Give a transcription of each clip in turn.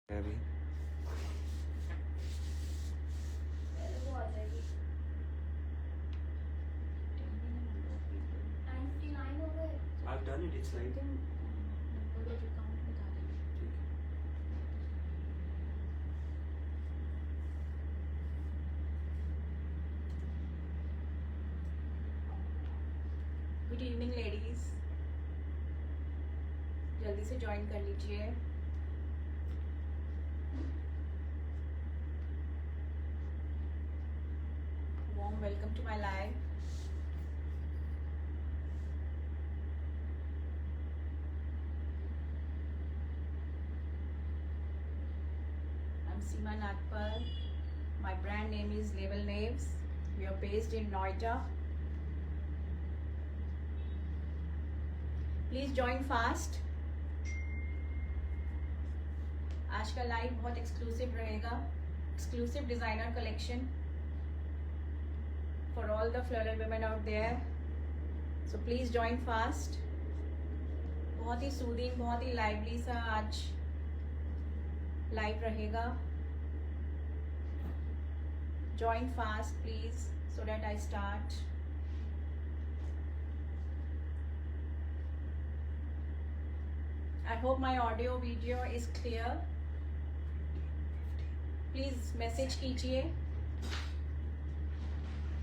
अभी I've done it. It's like good evening ladies, जल्दी से ज्वाइन कर लीजिए। Warm welcome to my live. I'm Seema Nagpal. My brand name is Label Naves. We are based in Noida. Please join fast. आज का live बहुत exclusive रहेगा, exclusive designer collection for all the floral women out there. So please join fast. बहुत ही soothing, बहुत ही lively सा आज live रहेगा। Join fast please so that I start. I hope my audio video is clear. Please message कीजिए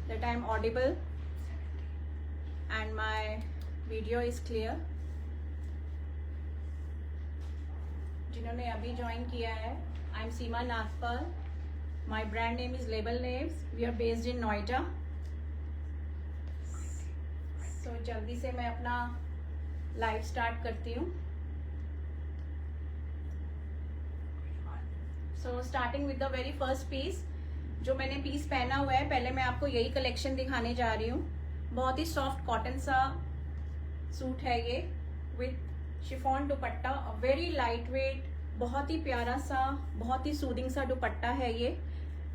that I am audible and my video is clear. जिन्होंने अभी join किया है, I am Seema Nagpal. My brand name is Label Naves. We are based in Noida. So जल्दी से मैं अपना live start करती हूँ। So starting with the very first piece, जो मैंने पीस पहना हुआ है, पहले मैं आपको यही कलेक्शन दिखाने जा रही हूँ। बहुत ही सॉफ्ट कॉटन सा सूट है ये, with chiffon dupatta, very light wait, बहुत ही प्यारा सा, बहुत ही सूदिंग सा दुपट्टा है ये।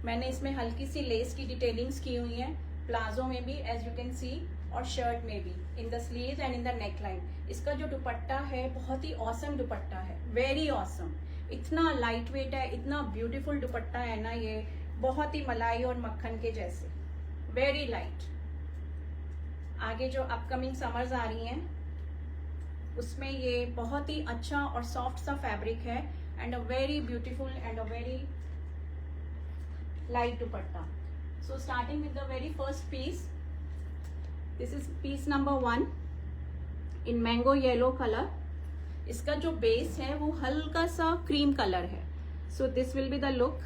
मैंने इसमें हल्की सी लेस की डिटेलिंग्स की हुई है, प्लाजो में भी एज यू कैन सी, और शर्ट में भी, in the sleeves and in the neck line. इसका जो दुपट्टा है बहुत ही ऑसम दुपट्टा है, वेरी ऑसम। इतना लाइट वेट है, इतना ब्यूटीफुल दुपट्टा है ना ये, बहुत ही मलाई और मक्खन के जैसे, वेरी लाइट। आगे जो अपकमिंग समर्स आ रही हैं उसमें ये बहुत ही अच्छा और सॉफ्ट सा फैब्रिक है, and a very beautiful and a very light dupatta. So starting with the very first piece, this is piece number 1 in mango yellow colour. इसका जो बेस है वो हल्का सा क्रीम कलर है। So this will be the look.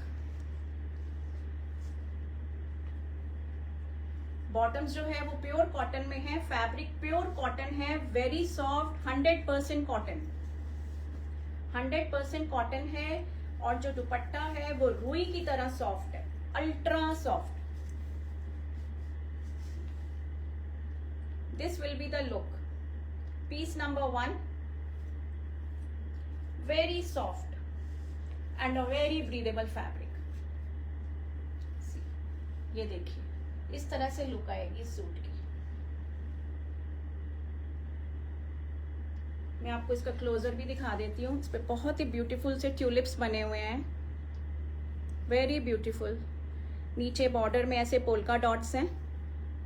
Bottoms जो है वो प्योर कॉटन में है, फैब्रिक प्योर कॉटन है, वेरी सॉफ्ट, 100% कॉटन, 100% कॉटन है। और जो दुपट्टा है वो रुई की तरह सॉफ्ट है, ultra soft. This will be the look. Piece number 1, very soft and a very breathable fabric. ये देखिए, इस तरह से लुक आएगी इस सूट की। मैं आपको इसका क्लोजर भी दिखा देती हूँ। इस पे बहुत ही ब्यूटीफुल से ट्यूलिप्स बने हुए हैं, वेरी ब्यूटीफुल। नीचे बॉर्डर में ऐसे पोल्का डॉट्स हैं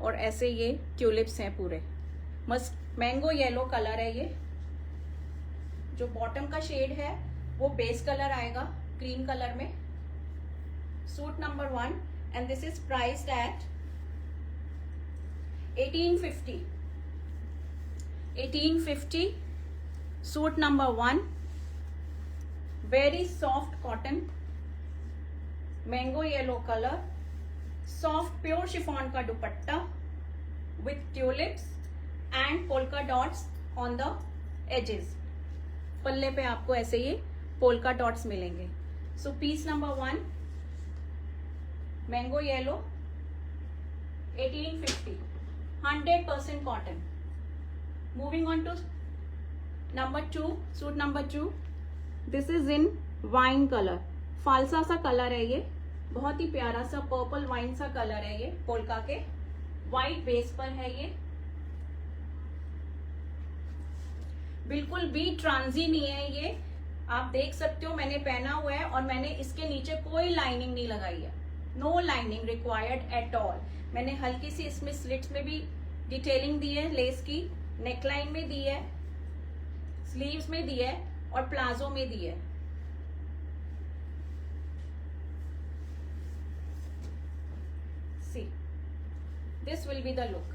और ऐसे ये ट्यूलिप्स हैं पूरे। मस्त मैंगो येलो कलर है ये। जो बॉटम का शेड है वो बेस कलर आएगा क्रीम कलर में। Suit number 1, and this is priced at 1850। 1850। Suit number 1, very soft cotton, mango yellow colour, soft pure chiffon का dupatta with tulips and polka dots on the edges. पल्ले पे आपको ऐसे ये पोल्का डॉट्स मिलेंगे। So piece number 1, mango yellow, 1850, 100% cotton. Moving on to number 2, suit number 2। This is in wine colour, फालसा सा colour है ये, बहुत ही प्यारा सा पर्पल वाइन सा कलर है ये, पोल्का के वाइट बेस पर है ये। बिल्कुल भी ट्रांजी नहीं है ये, आप देख सकते हो मैंने पहना हुआ है और मैंने इसके नीचे कोई लाइनिंग नहीं लगाई है, no lining required at all. मैंने हल्की सी इसमें स्लिट्स में भी डिटेलिंग दी है, लेस की नेकलाइन में दी है, स्लीव्स में दी है और प्लाजो में दी है। See, this will be the look.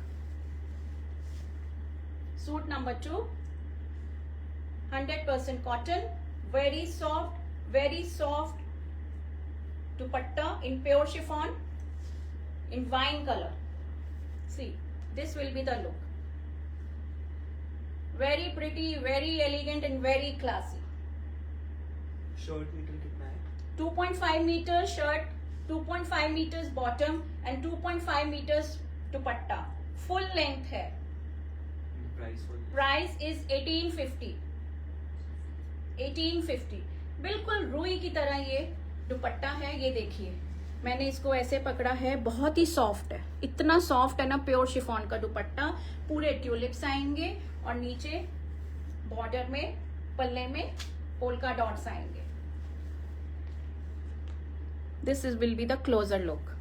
Suit number 2, 100% cotton, very soft dupatta in pure chiffon in wine color. See, this will be the look. Very pretty, very elegant and very classy. Shirt metre कितना है? 2.5 meters shirt, 2.5 meters bottom and 2.5 meters dupatta. Full length है. Price is 1850. 1850. बिल्कुल रुई की तरह ये दुपट्टा है। ये देखिए मैंने इसको ऐसे पकड़ा है, बहुत ही सॉफ्ट है, इतना सॉफ्ट है ना, प्योर शिफॉन का दुपट्टा। पूरे ट्यूलिप्स आएंगे और नीचे बॉर्डर में पल्ले में पोल्का डॉट्स आएंगे। This will be the closer look.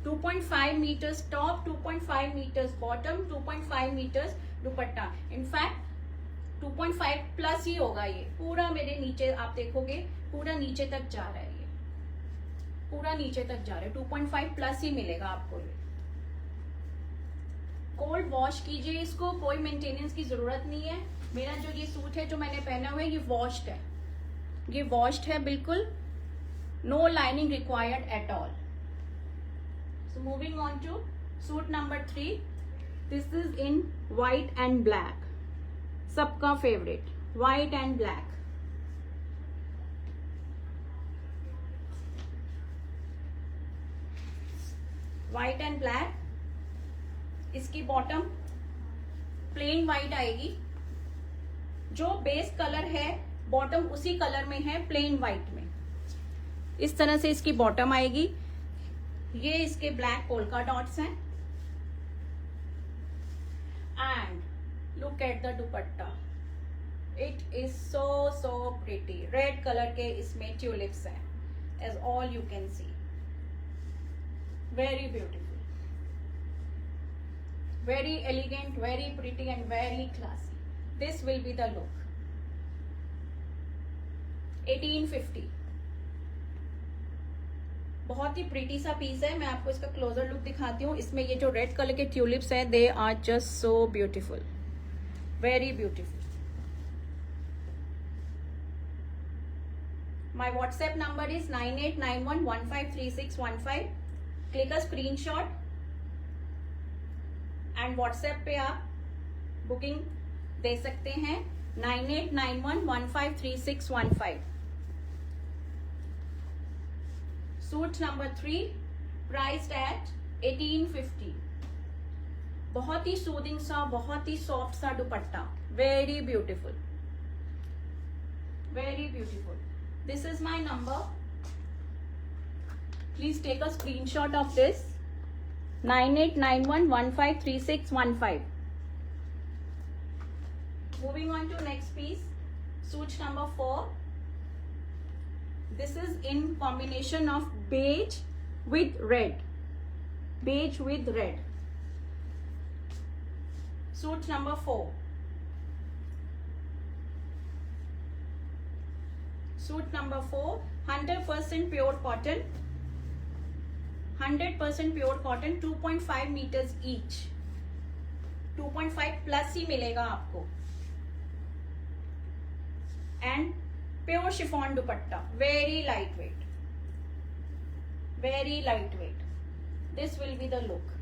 2.5 meters top, 2.5 meters bottom, 2.5 meters dupatta. In fact 2.5 plus ही होगा ये। पूरा मेरे नीचे आप देखोगे पूरा नीचे तक जा रहा है, ये पूरा नीचे तक जा रहा है। 2.5 प्लस ही मिलेगा आपको ये। कोल्ड वॉश कीजिए इसको, कोई मेंटेनेंस की जरूरत नहीं है। मेरा जो ये सूट है जो मैंने पहना हुआ है ये वॉश्ड है, ये वॉश्ड है बिल्कुल, no lining required at all. So moving on to suit number 3. This is in white and black. सबका favorite, white and black. White and black. इसकी बॉटम प्लेन व्हाइट आएगी, जो बेस कलर है bottom उसी colour में है, plane white में। इस तरह से इसकी बॉटम आएगी। ये इसके ब्लैक पोल्का डॉट्स हैं and look at the dupatta, it is so pretty. Red colour के इसमें ट्यूलिप्स हैं, as all you can see, very beautiful, very elegant, very pretty and very classy. This will be the look. 1850। बहुत ही pretty सा piece है। मैं आपको इसका closure look दिखाती हूँ। इसमें ये जो रेड कलर के ट्यूलिप्स हैं, they are just so beautiful, very beautiful. My WhatsApp number is 9891153615। Click a screenshot and WhatsApp पे आप बुकिंग दे सकते हैं 9891153615। Suit number 3 priced at 1850। बहुत ही सूदिंग सा, बहुत ही सॉफ्ट सा dupatta, very beautiful, very beautiful. This is my number, please take a screenshot of this 9891153615। Moving on to next piece, suit number 4। This is in combination of beige with red. Beige with red. Suit number 4. Suit number 4. 100% pure cotton. 100% pure cotton. 2.5 meters each. 2.5 plus ही मिलेगा आपको. And pure chiffon dupatta, very light wait, very light wait. This will be the look,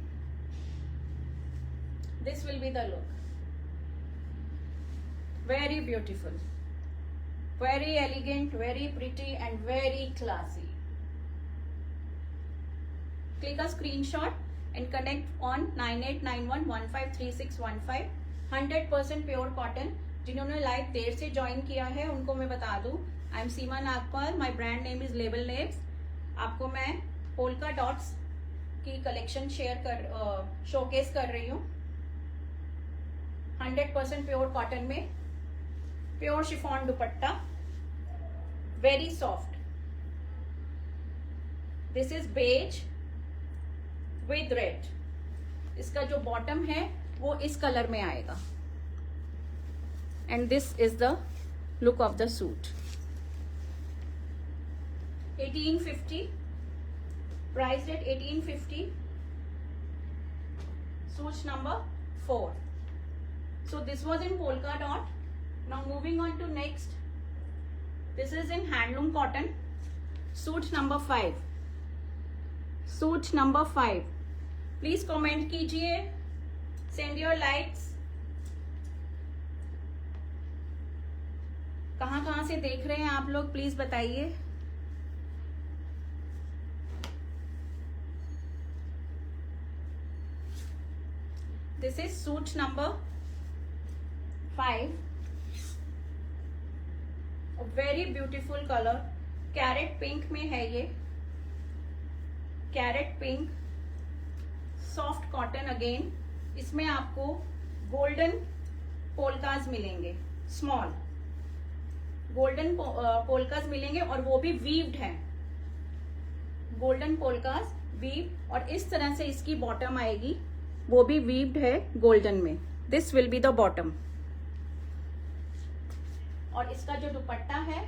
this will be the look, very beautiful, very elegant, very pretty and very classy. Click a screenshot and connect on 9891153615। 100% pure cotton. जिन्होंने live देर से join किया है उनको मैं बता दूं, I am Seema Nagpal, my brand name is label names. आपको मैं पोल्का डॉट्स की कलेक्शन शोकेस कर रही हूँ 100% प्योर कॉटन में, pure chiffon dupatta very soft. This is beige with red. इसका जो बॉटम है वो इस कलर में आएगा. And this is the look of the suit. 1850, priced at 1850. Suit number 4. So this was in polka dot. Now moving on to next. This is in handloom cotton. Suit number 5. Suit number 5. Please comment कीजिए. Send your likes. कहाँ से देख रहे हैं आप लोग, please बताइए. This is suit number 5. A very beautiful color. Carrot pink में है ये. Carrot pink, soft cotton again. इसमें आपको गोल्डन पोल्काज मिलेंगे, स्मॉल गोल्डन पोल्काज मिलेंगे और वो भी वीव्ड है. गोल्डन पोल्काज वीव, और इस तरह से इसकी बॉटम आएगी, वो भी वीव्ड है गोल्डन में. This will be the bottom. और इसका जो दुपट्टा है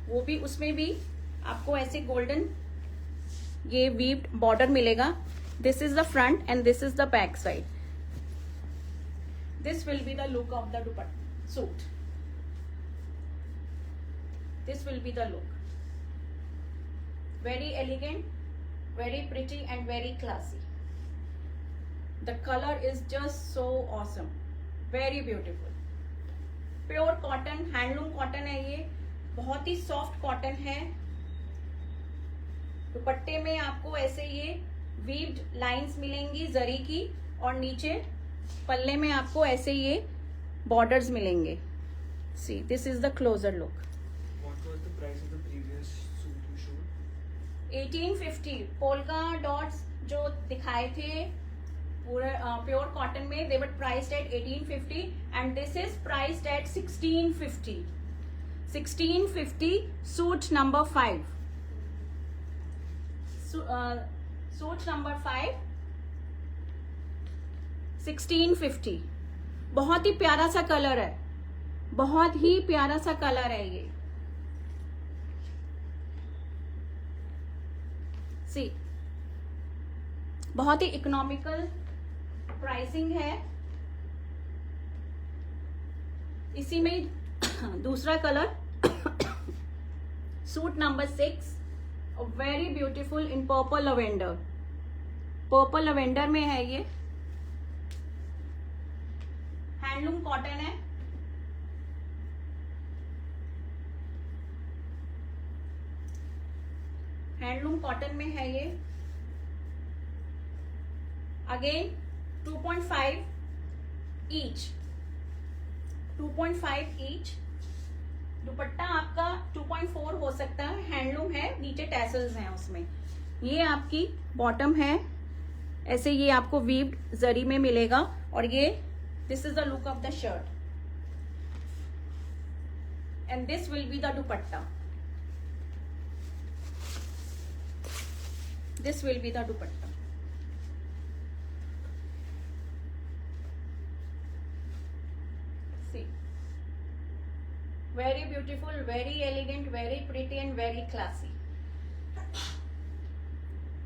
वो भी, उसमें भी आपको ऐसे गोल्डन ये वीव्ड बॉर्डर मिलेगा. This is the front end this is the back side. This will be the look of the dupatta suit. This will be the look. Very elegant, very pretty and very classy. The color is just so awesome, very beautiful. Pure cotton, handloom cotton है ये, बहुत ही soft cotton है. दुपट्टे में आपको ऐसे ये weaved lines मिलेंगी जरी की, और नीचे पल्ले में आपको ऐसे ये borders मिलेंगे. See, this is the closer look. What was the price of the previous suit you showed? 1850. Polka dots जो दिखाए थे पूरे प्योर कॉटन में, they were priced at 1850 and this is priced at 1650. 1650 suit number 5. Suit number 5 1650. बहुत ही प्यारा सा colour है, बहुत ही प्यारा सा कलर है ये. सी, बहुत ही इकोनॉमिकल प्राइसिंग है. इसी में दूसरा colour suit number 6, very beautiful in purple lavender. Purple lavender में है ये. हैंडलूम कॉटन है. हैंडलूम कॉटन में है ये. Again 2.5 each. 2.5 ईच. दुपट्टा आपका 2.4 हो सकता है. हैंडलूम है, नीचे टैसल्स हैं उसमें. ये आपकी बॉटम है, ऐसे ये आपको वीव्ड जरी में मिलेगा. और ये this is the look of the shirt and this will be the dupatta. This will be the dupatta. See, very beautiful, very elegant, very pretty and very classy.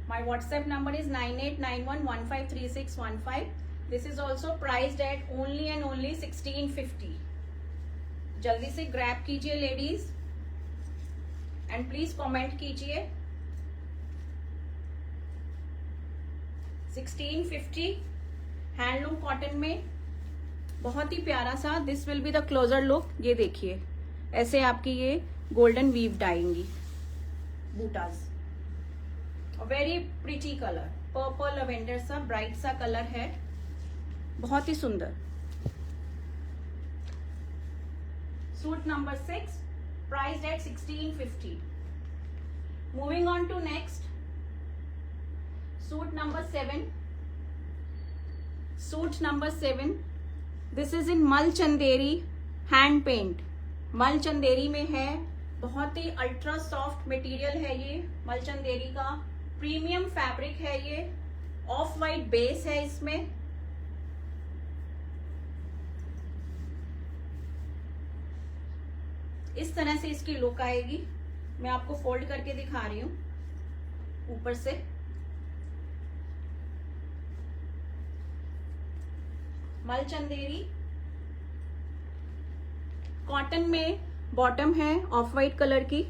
My WhatsApp number is 9891153615. This is also priced at only and only 1650. जल्दी से grab कीजिए ladies and please comment कीजिए. 1650 handloom cotton में, बहुत ही प्यारा सा. This will be the closer look. ये देखिए, ऐसे आपकी ये गोल्डन वीव्ड आएंगी बूटाज. Very pretty colour, purple lavender सा ब्राइट सा कलर है, बहुत ही सुंदर. Suit number 6 priced at 1650. Moving on to next. Suit number 7. Suit number 7. This is in Mal Chanderi hand paint. मल चंदेरी में है, बहुत ही अल्ट्रा सॉफ्ट मटेरियल है ये मल चंदेरी का, प्रीमियम फैब्रिक है ये, ऑफ वाइट बेस है इसमें। इस तरह से इसकी लुक आएगी। मैं आपको फोल्ड करके दिखा रही हूं ऊपर से। मल चंदेरी कॉटन में बॉटम है ऑफ वाइट कलर की,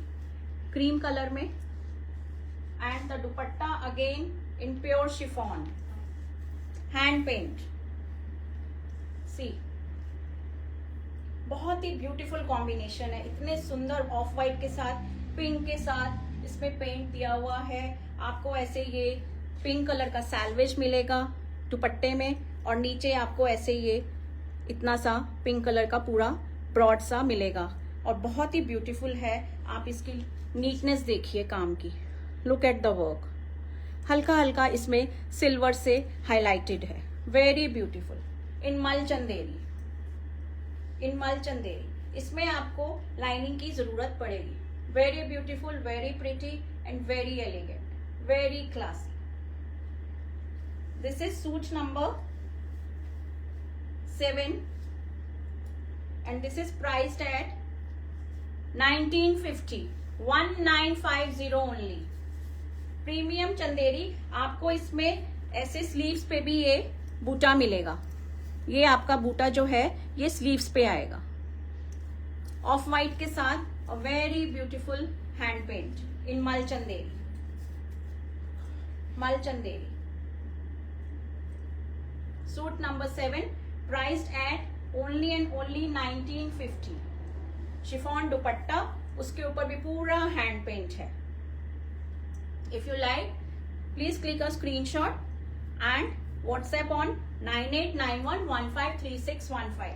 क्रीम कलर में, and the dupatta again in pure chiffon, hand paint. See, बहुत ही ब्यूटीफुल कॉम्बिनेशन है, इतने सुंदर ऑफ वाइट के साथ पिंक के साथ इसमें पेंट दिया हुआ है। आपको ऐसे ये पिंक कलर का सैल्वेज मिलेगा दुपट्टे में, और नीचे आपको ऐसे ये इतना सा पिंक कलर का पूरा ब्रॉड सा मिलेगा, और बहुत ही ब्यूटीफुल है। आप इसकी नीटनेस देखिए काम की, लुक एट द वर्क, हल्का हल्का इसमें सिल्वर से हाईलाइटेड है, very beautiful in mul Chanderi. इन मल चंदेरी इसमें आपको लाइनिंग की जरूरत पड़ेगी। Very beautiful, very pretty and very elegant, very classy. This is suit number 7 and this is priced at 1950, 1950 only। Premium Chanderi. आपको इसमें ऐसे स्लीव्स पे भी ये बूटा मिलेगा, ये आपका बूटा जो है ये स्लीव्स पे आएगा ऑफ वाइट के साथ, और very beautiful hand paint in mul Chanderi. Mul Chanderi suit number 7 priced at only and only 1950। Chiffon dupatta, उसके ऊपर भी पूरा हैंड पेंट है। If you like please click a screenshot and WhatsApp on 9891153615।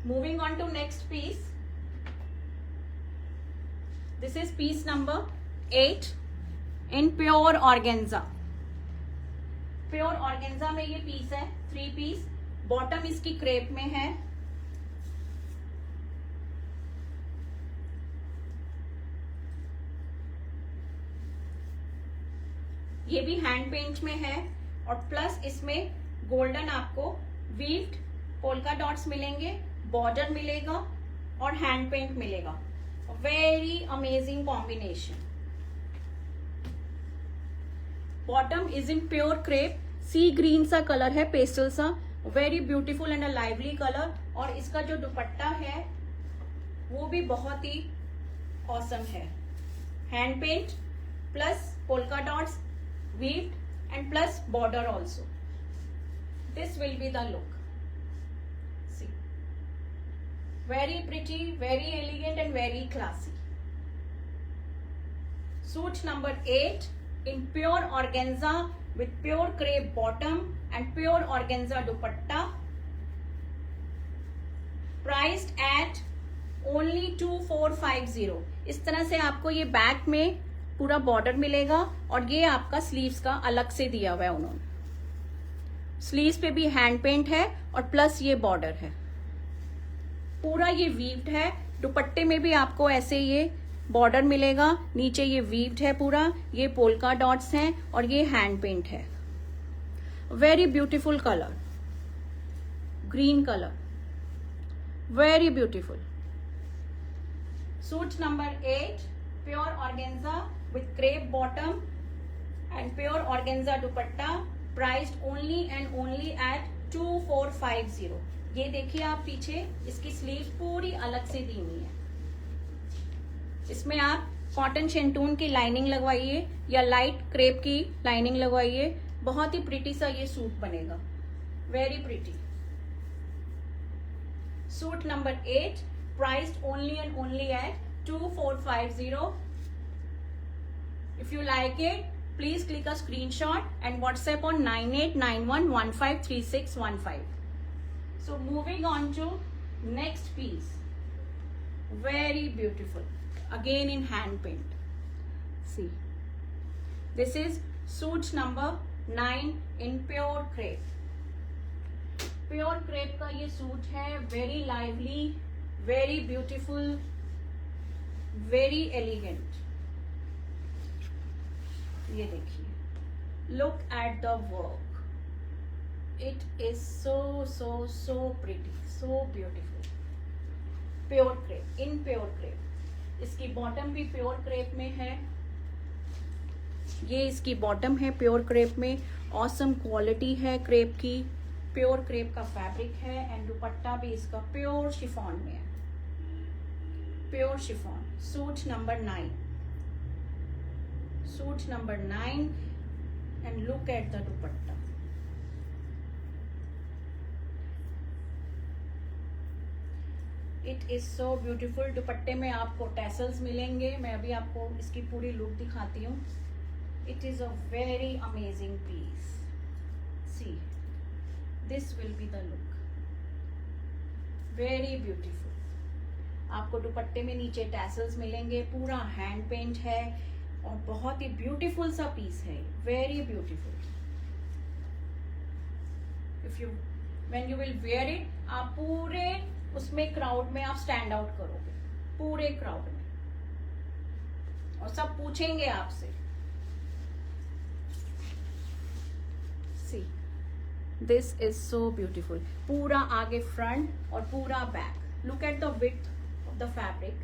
Moving on to next piece. This is piece number 8 in pure organza। Pure organza में ये piece है, 3 piece. Bottom इसकी crepe में है, ये भी हैंड पेंट में है, और प्लस इसमें गोल्डन आपको वीव्ड पोल्का डॉट्स मिलेंगे, बॉर्डर मिलेगा और हैंड पेंट मिलेगा। Very amazing combination. Bottom is in pure crepe, sea green सा कलर है, पेस्टल सा, very beautiful and a lively colour. और इसका जो दुपट्टा है वो भी बहुत ही ऑसम है, hand paint plus polka dots, weaved and plus border also. This will be the look. See, very pretty, very elegant and very classy. Suit number 8 in pure organza with pure crepe bottom and pure organza dupatta, priced at only 2450। इस तरह से आपको ये back में पूरा border मिलेगा, और ये आपका स्लीव्स का अलग से दिया हुआ है उन्होंने। स्लीव्स पे भी हैंड पेंट है और प्लस ये बॉर्डर है, पूरा ये वीव्ड है। दुपट्टे में भी आपको ऐसे ये बॉर्डर मिलेगा, नीचे ये वीव्ड है पूरा, ये पोल्का डॉट्स हैं और ये हैंड पेंट है। Very beautiful colour, green colour, very beautiful. Suit number 8 pure organza with crepe bottom and pure organza dupatta, priced only and only at 2450। ये देखिए आप पीछे इसकी स्लीव पूरी अलग से दी हुई है। इसमें आप कॉटन शेंटून की लाइनिंग लगवाइए या लाइट क्रेप की लाइनिंग लगवाइए, बहुत ही प्रिटी सा ये सूट बनेगा, very pretty. Suit number 8 priced only and only at 2450। If you like it, please click a screenshot and WhatsApp on 9891153615। So moving on to next piece, very beautiful, again in hand paint। See, this is suit number 9 in pure crepe। Pure crepe का ये suit है, very lively, very beautiful, very elegant. ये देखिए, look at the work, it is so so so pretty, so beautiful. Pure crepe, in pure crepe. इसकी bottom भी pure crepe में है। ये इसकी बॉटम है प्योर क्रेप में। ऑसम क्वालिटी है क्रेप की, प्योर क्रेप का फैब्रिक है। एंड दुपट्टा भी इसका प्योर शिफॉन में है, pure chiffon. Suit number 9, suit number 9। And look at the dupatta. It is so beautiful. दुपट्टे में आपको टैसल्स मिलेंगे। मैं अभी आपको इसकी पूरी लुक दिखाती हूँ। It is a very amazing piece. See, this will be the look, very beautiful. आपको दुपट्टे में नीचे टैसल्स मिलेंगे, पूरा हैंड पेंट है और बहुत ही ब्यूटीफुल सा पीस है, very beautiful. If you when you will where it, आप पूरे उसमें क्राउड में आप स्टैंड आउट करोगे, पूरे क्राउड में, और सब पूछेंगे आपसे। सी, दिस इज सो ब्यूटीफुल। पूरा आगे फ्रंट और पूरा back. Look at the width of the fabric.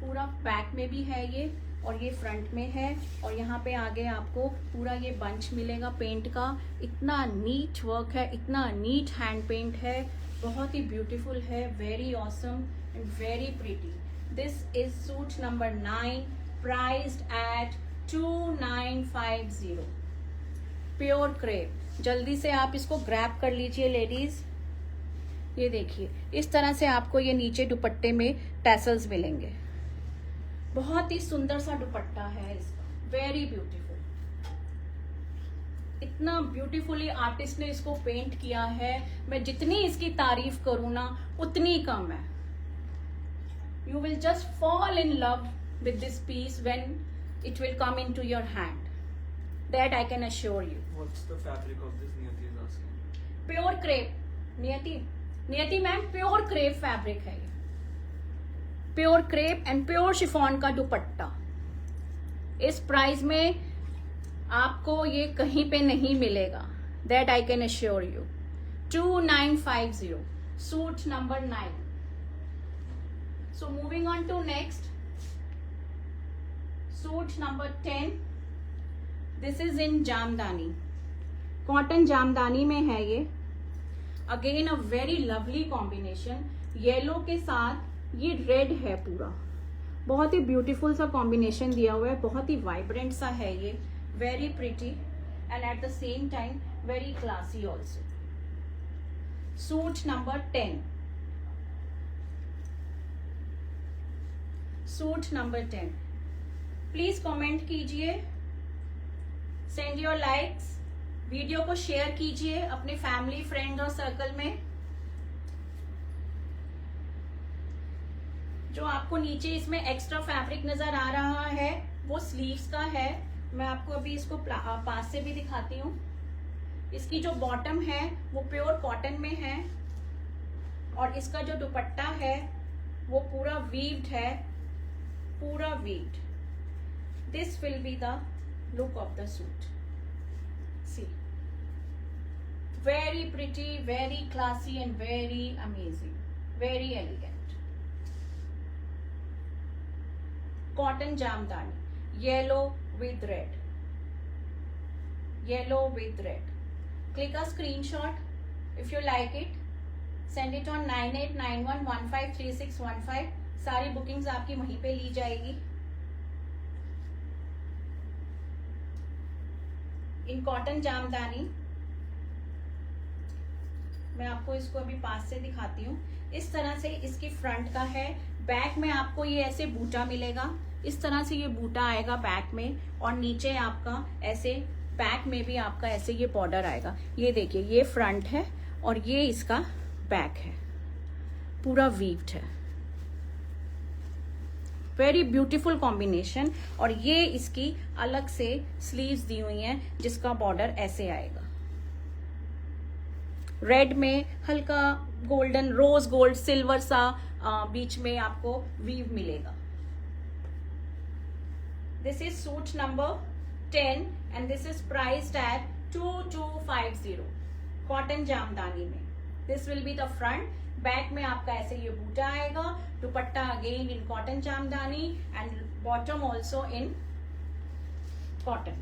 पूरा बैक में भी है ये, और ये फ्रंट में है, और यहाँ पे आगे आपको पूरा ये बंच मिलेगा पेंट का। इतना नीट वर्क है, इतना नीट हैंड पेंट है, बहुत ही ब्यूटीफुल है, very awesome and very pretty. This is suit number 9, priced eight 2950। Pure crepe. जल्दी से आप इसको ग्रैब कर लीजिए लेडीज। ये देखिए, इस तरह से आपको ये नीचे दुपट्टे में टैसल्स मिलेंगे। बहुत ही सुंदर सा दुपट्टा है इसका, वेरी ब्यूटीफुल। इतना ब्यूटीफुली आर्टिस्ट ने इसको पेंट किया है, मैं जितनी इसकी तारीफ करूं ना उतनी कम है। You will just fall in love with this piece when it will come into your hand, that I can assure you. What's the fabric of this? Niyati is asking. Pure crepe. Niyati ma'am, pure crepe fabric है ये, pure crepe and pure chiffon का दुपट्टा। इस price में आपको ये कहीं पे नहीं मिलेगा, that I can assure you. 2950, suit number 9। So moving on to next, suit number 10। This is in jamdani, cotton jamdani में है ये। Again a very lovely combination, yellow के साथ ये रेड है पूरा। बहुत ही ब्यूटीफुल सा कॉम्बिनेशन दिया हुआ है, बहुत ही वाइब्रेंट सा है ये, very pretty and at the same time very classy also. Suit number 10, suit number 10। Please comment कीजिए, सेंड योर लाइक्स, वीडियो को शेयर कीजिए अपने फैमिली, फ्रेंड और सर्कल में। जो आपको नीचे इसमें एक्स्ट्रा फैब्रिक नजर आ रहा है वो स्लीव्स का है। मैं आपको अभी इसको पास से भी दिखाती हूँ। इसकी जो बॉटम है वो प्योर कॉटन में है, और इसका जो दुपट्टा है वो पूरा वीव्ड है, पूरा weaved. This will be the look of the suit. See, very pretty, very classy and very amazing, very elegant. Cotton jamdani, yellow with red, yellow with red. Click a screenshot if you like it. Send it on 9891153615. सारी bookings आपकी वहीं पे ली जाएगी। इन cotton jamdani, मैं आपको इसको अभी पास से दिखाती हूँ। इस तरह से इसकी फ्रंट का है, बैक में आपको ये ऐसे बूटा मिलेगा, इस तरह से ये बूटा आएगा बैक में, और नीचे आपका ऐसे बैक में भी आपका ऐसे ये बॉर्डर आएगा। ये देखिए, ये फ्रंट है और ये इसका बैक है, पूरा वीव्ड है, वेरी ब्यूटीफुल कॉम्बिनेशन। और ये इसकी अलग से स्लीव्स दी हुई हैं जिसका बॉर्डर ऐसे आएगा। रेड में हल्का गोल्डन, रोज गोल्ड, सिल्वर सा बीच में आपको वीव मिलेगा. This is suit number 10 and this is priced at 2250 cotton jamdani में. This will be the front. Back में आपका ऐसे ये बूटा आएगा. Dupatta again in cotton Jamdani and bottom also in cotton.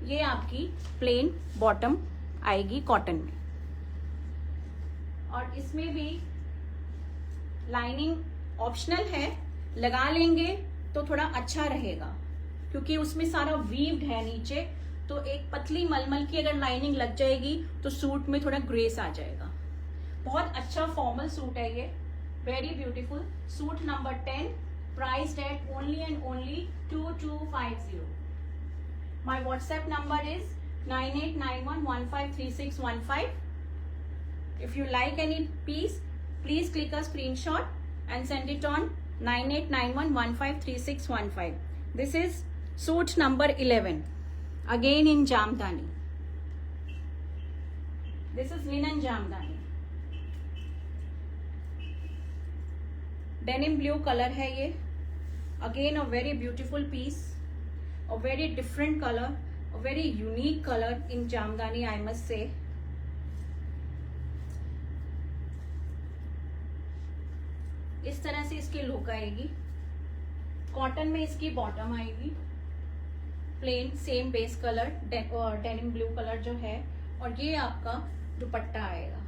ये आपकी प्लेन बॉटम आएगी कॉटन में. और इसमें भी लाइनिंग ऑप्शनल है, लगा लेंगे तो थोड़ा अच्छा रहेगा क्योंकि उसमें सारा वीव्ड है नीचे. तो एक पतली मलमल की अगर लाइनिंग लग जाएगी तो सूट में थोड़ा ग्रेस आ जाएगा. बहुत अच्छा फॉर्मल सूट है ये. Very beautiful. Suit number 10 priced at only and only 2250. My WhatsApp number is 9891153615. If you like any piece, please click a screenshot and send it on 9891153615. This is suit number 11. Again in Jamdani. This is linen Jamdani. Denim blue color है ये. Again a very beautiful piece. A very different color. A very unique color in Jamdani, I must say. इस तरह से इसकी look आएगी. Cotton में इसकी bottom आएगी plain, same base colour denim blue colour जो है. और ये आपका दुपट्टा आएगा.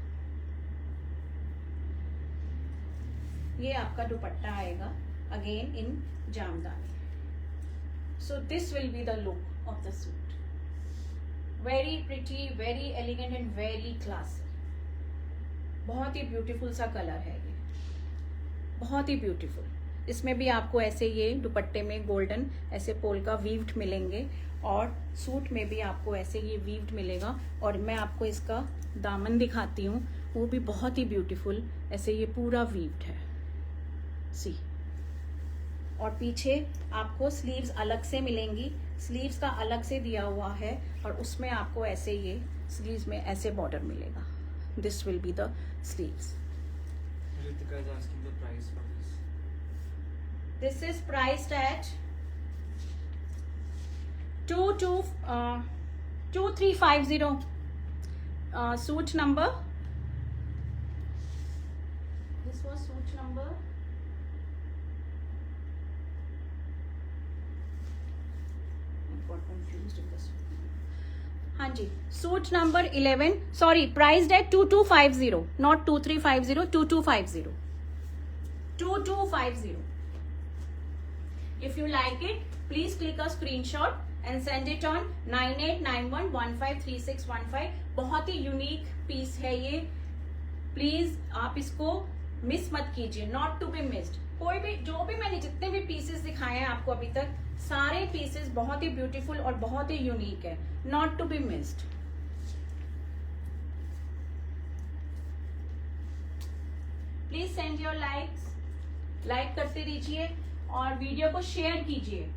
ये आपका दुपट्टा आएगा again in jamdani. So this will be the look of the suit. Very pretty, very elegant and very classy. बहुत ही ब्यूटीफुल सा कलर है ये. बहुत ही ब्यूटीफुल. इसमें भी आपको ऐसे ये दुपट्टे में गोल्डन ऐसे पोल का वीव्ड मिलेंगे और सूट में भी आपको ऐसे ये वीव्ड मिलेगा. और मैं आपको इसका दामन दिखाती हूँ, वो भी बहुत ही ब्यूटीफुल. ऐसे ये पूरा वीव्ड है, सी. और पीछे आपको स्लीव्स अलग से मिलेंगी. स्लीव्स का अलग से दिया हुआ है और उसमें आपको ऐसे ये स्लीव्स में ऐसे बॉर्डर मिलेगा. This will be the sleeves. Ritika is asking the price for this. This is priced at 2350. Suit number. This was suit number. I got confused in this. हाँ जी, suit number 11. Sorry, priced at 2250, not 2350, 2250. 2250. If you like it, please click a screenshot and send it on 9891153615. बहुत ही unique piece है ये. Please आप इसको miss मत कीजिए. Not to be missed. कोई भी, जो भी मैंने जितने भी पीसेस दिखाए हैं आपको अभी तक, सारे पीसेस बहुत ही ब्यूटीफुल और बहुत ही यूनिक है. Not to be missed. Please send your likes. Like करते रहिए और वीडियो को शेयर कीजिए.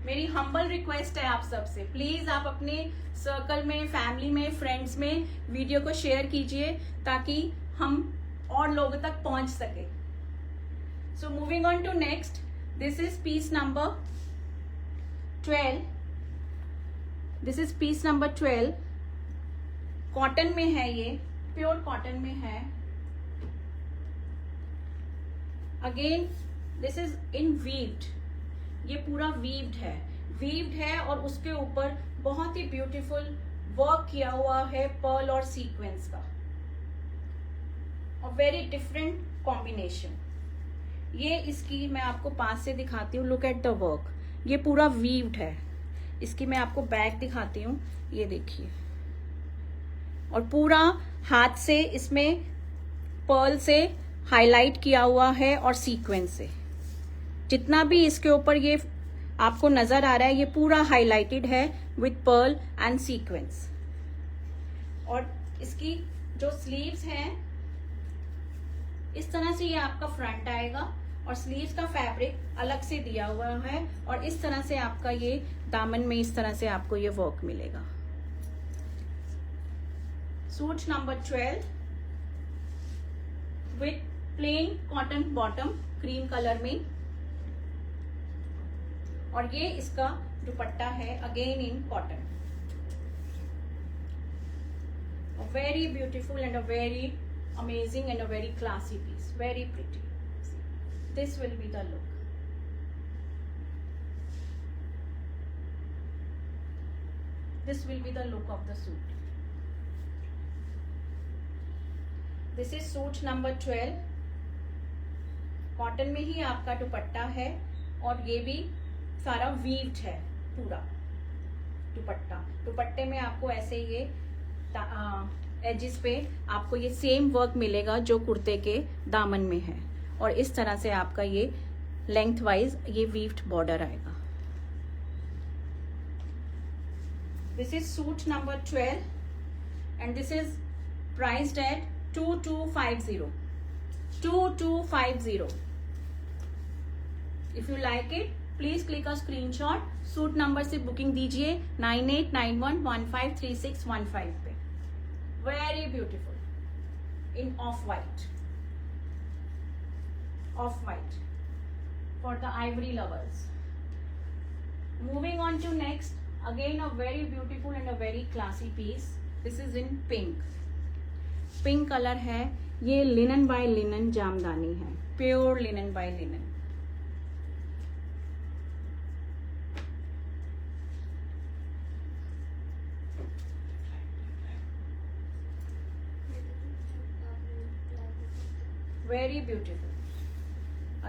मेरी हम्बल रिक्वेस्ट है आप सबसे. प्लीज आप अपने सर्कल में, फैमिली में, फ्रेंड्स में वीडियो को शेयर कीजिए ताकि हम और लोगों तक पहुंच सके. So moving on to next. This is piece number 12. This is piece number 12. Cotton में है ये, प्योर कॉटन में है. Again this is in weaved. ये पूरा वीव्ड है. वीव्ड है और उसके ऊपर बहुत ही ब्यूटीफुल वर्क किया हुआ है पर्ल और सीक्वेंस का. और वेरी डिफरेंट कॉम्बिनेशन. ये इसकी मैं आपको पास से दिखाती हूँ. Look at the work. ये पूरा वीव्ड है. इसकी मैं आपको बैक दिखाती हूँ. ये देखिए. और पूरा हाथ से इसमें पर्ल से हाईलाइट किया हुआ है और सीक्वेंस से. जितना भी इसके ऊपर ये आपको नजर आ रहा है, ये पूरा हाईलाइटेड है विथ पर्ल एंड सीक्वेंस. और इसकी जो स्लीव्स हैं, इस तरह से ये आपका फ्रंट आएगा और स्लीव्स का फैब्रिक अलग से दिया हुआ है. और इस तरह से आपका ये दामन में इस तरह से आपको ये वर्क मिलेगा. Suit number 12 with plain cotton bottom cream colour में, और ये इसका दुपट्टा है again in cotton. Very beautiful and a very amazing and a very classy piece. Very pretty. See, this will be the look. This will be the look of the suit. This is suit number 12. Cotton में ही आपका दुपट्टा है और ये भी सारा weaved है पूरा दुपट्टा. दुपट्टे में आपको ऐसे ये एजिस पे आपको ये सेम वर्क मिलेगा जो कुर्ते के दामन में है, और इस तरह से आपका ये लेंथ वाइज ये वीव्ड बॉर्डर आएगा. This is suit number 12 and this is priced at 2250. 2250. If you like it please click a screenshot. Suit number से बुकिंग दीजिए 9891153615 पे. Very beautiful in off-white for the ivory lovers. Moving on to next, again a very beautiful and a very classy piece. This is in pink. Pink color है. ये linen by linen jamdani है, pure linen by linen. Very beautiful.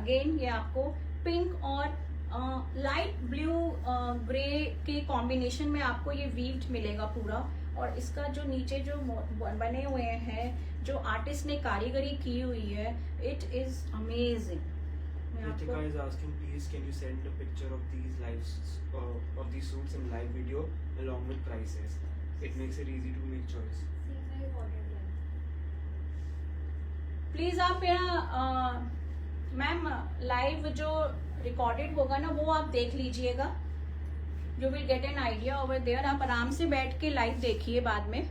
Again ये आपको pink और light blue grey के combination में आपको ये वीव्ड मिलेगा पूरा, और इसका जो नीचे जो बने हुए हैं जो आर्टिस्ट ने कारीगरी की हुई है, it is amazing. Ritika is asking, please can you send a picture of these lives of these suits in live video along with prices. It makes it easy to make choice. Please आप मेरा ma'am live जो recorded होगा ना वो आप देख लीजिएगा. You will get an idea over there. आप आराम से बैठ के लाइव देखिए, बाद में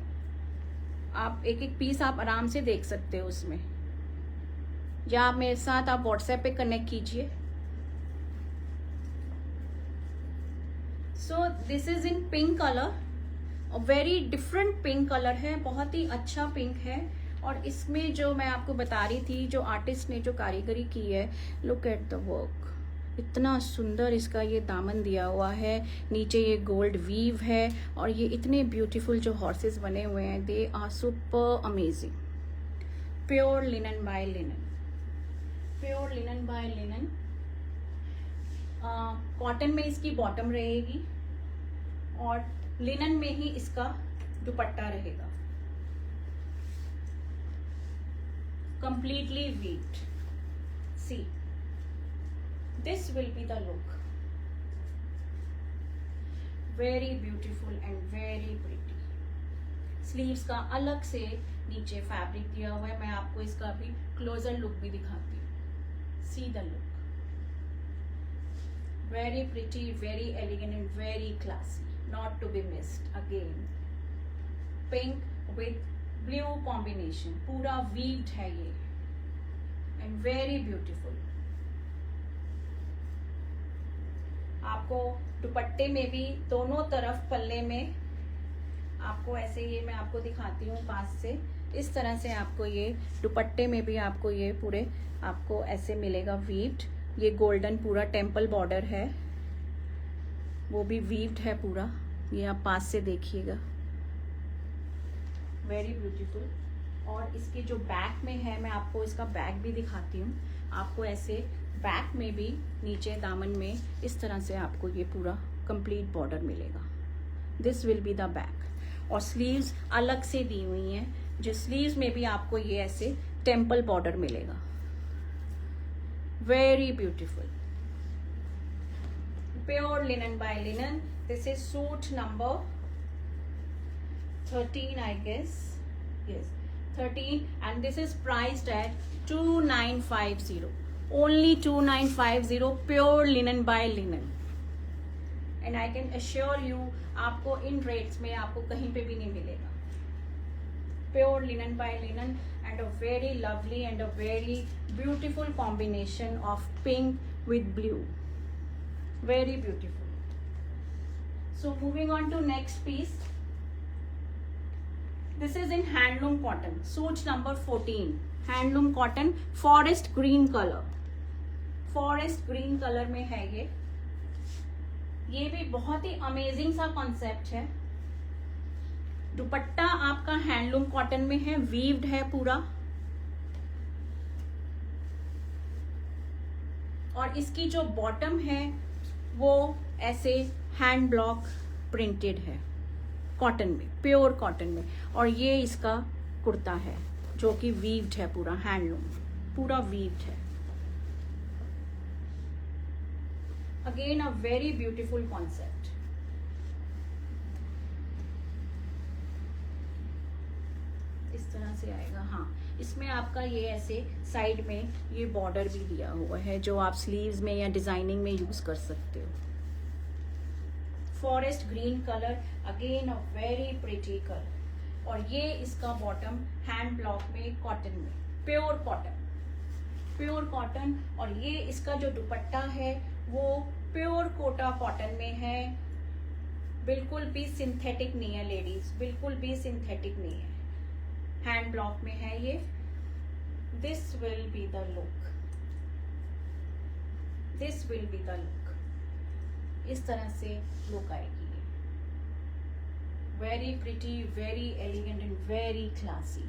आप एक एक पीस आप आराम से देख सकते हो उसमें, या आप मेरे साथ आप व्हाट्सएप पे कनेक्ट कीजिए. So this is in pink colour. Very different pink colour है, बहुत ही अच्छा पिंक है. और इसमें जो मैं आपको बता रही थी जो आर्टिस्ट ने जो कारीगरी की है, लुक एट द वर्क. इतना सुंदर इसका ये दामन दिया हुआ है, नीचे ये गोल्ड वीव है, और ये इतने ब्यूटीफुल जो हॉर्सेस बने हुए हैं, they are super amazing. Pure linen by linen. Pure linen by linen. Cotton में इसकी बॉटम रहेगी और लिनन में ही इसका दुपट्टा रहेगा. Completely weaved. See, this will be the look. Very beautiful and very pretty. Sleeves का अलग से नीचे फैब्रिक दिया हुआ है. मैं आपको इसका भी क्लोजर लुक भी दिखाती हूँ. See the look. Very pretty, very elegant and very classy. Not to be missed. Again, pink with blue combination, पूरा वीव्ड है ये, एंड वेरी ब्यूटीफुल. आपको दुपट्टे में भी दोनों तरफ पल्ले में आपको ऐसे, ये मैं आपको दिखाती हूँ पास से, इस तरह से आपको ये दुपट्टे में भी आपको ये पूरे आपको ऐसे मिलेगा वीव्ड. ये गोल्डन पूरा टेम्पल बॉर्डर है, वो भी वीव्ड है पूरा. ये आप पास से देखिएगा, वेरी ब्यूटीफुल. और इसके जो बैक में है, मैं आपको इसका बैक भी दिखाती हूँ. आपको ऐसे बैक में भी नीचे दामन में इस तरह से आपको ये पूरा कंप्लीट बॉर्डर मिलेगा. This will be the back. और स्लीव्स अलग से दी हुई हैं, जो स्लीव्स में भी आपको ये ऐसे टेम्पल बॉर्डर मिलेगा. Very beautiful. Pure linen by linen. This is suit number 13, I guess. Yes, 13, and this is priced at 2950. Only 2950. Pure linen by linen. And I can assure you, आपको in rates में आपको कहीं पे भी नहीं मिलेगा. pure linen by linen, and a very lovely and a very beautiful combination of pink with blue. Very beautiful. So moving on to next piece. This is in handloom cotton, suit number 14. Handloom cotton, forest green color. Forest green colour में है ये भी बहुत ही amazing सा concept है. दुपट्टा आपका handloom cotton में है, वीव्ड है पूरा, और इसकी जो बॉटम है वो ऐसे हैंड ब्लॉक प्रिंटेड है कॉटन में, प्योर कॉटन में. और ये इसका कुर्ता है जो कि वीव्ड है, पूरा हैंडलूम, पूरा वीव्ड है. Again a very beautiful concept. इस तरह से आएगा. हाँ, इसमें आपका ये ऐसे साइड में ये बॉर्डर भी दिया हुआ है जो आप स्लीव्स में या डिजाइनिंग में यूज कर सकते हो. Forest green colour, again a very pretty colour. और ये इसका बॉटम हैंड ब्लॉक में कॉटन में, प्योर कॉटन, प्योर कॉटन. और ये इसका जो दुपट्टा है वो प्योर कोटा कॉटन में है. बिल्कुल भी सिंथेटिक नहीं है लेडीज, बिल्कुल भी सिंथेटिक नहीं है. हैंड ब्लॉक में है ये. This will be the look, this will be the look. इस तरह से लुक आएगी ये. Very pretty, very elegant and very classy.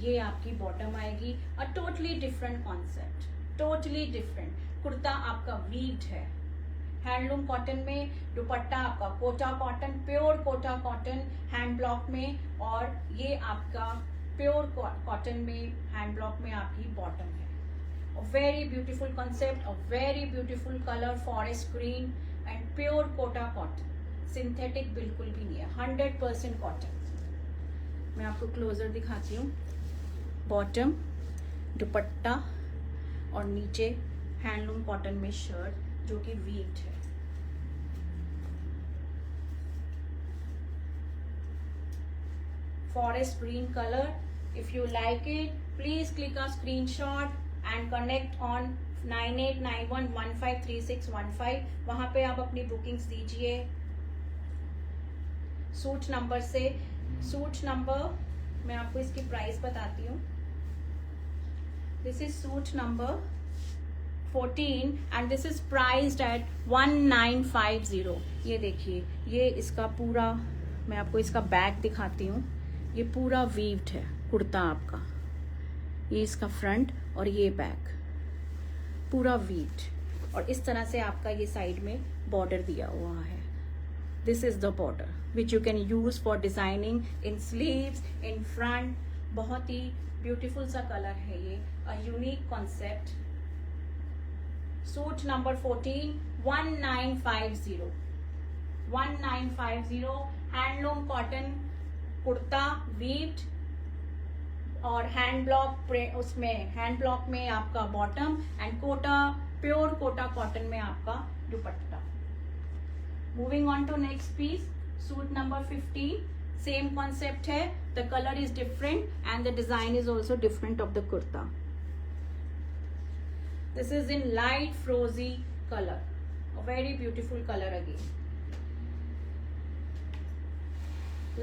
ये आपकी बॉटम आएगी. A totally different concept, totally different. Kurta आपका वीव्ड है हैंडलूम कॉटन में, दुपट्टा आपका Kota cotton, pure Kota cotton hand block में, और ये आपका प्योर कॉटन में हैंड ब्लॉक में आपकी बॉटम है. A very beautiful concept, a very beautiful colour, forest green and pure Kota cotton. Synthetic बिल्कुल भी नहीं है, 100% कॉटन. मैं आपको क्लोजर दिखाती हूँ. बॉटम, दुपट्टा और नीचे हैंडलूम कॉटन में शर्ट जो कि वीव्ड है. Forest green colour. If you like it please click a screenshot and connect on 9891153615. वहां पे आप अपनी बुकिंग्स दीजिए सूट नंबर से. सूट नंबर मैं आपको इसकी प्राइस बताती हूँ. This is suit number 14 and this is priced eight 1950. ये देखिए, ये इसका पूरा, मैं आपको इसका बैक दिखाती हूँ. ये पूरा वीव्ड है कुर्ता आपका. ये इसका फ्रंट और ये बैक पूरा वीव्ड. और इस तरह से आपका ये साइड में बॉर्डर दिया हुआ है. This is the border which you can use for designing in sleeves, in front. बहुत ही ब्यूटीफुल सा कलर है ये. A unique concept. Suit number 14, 1950, 1950. Handloom cotton kurta weaved और हैंड ब्लॉक, उसमें हैंड ब्लॉक में आपका bottom and Kota, pure Kota cotton में आपका dupatta. Moving on to next piece, suit number 15. Same concept है. The colour is different and the design is also different of the kurta. This is in light frosy color, a very beautiful color again.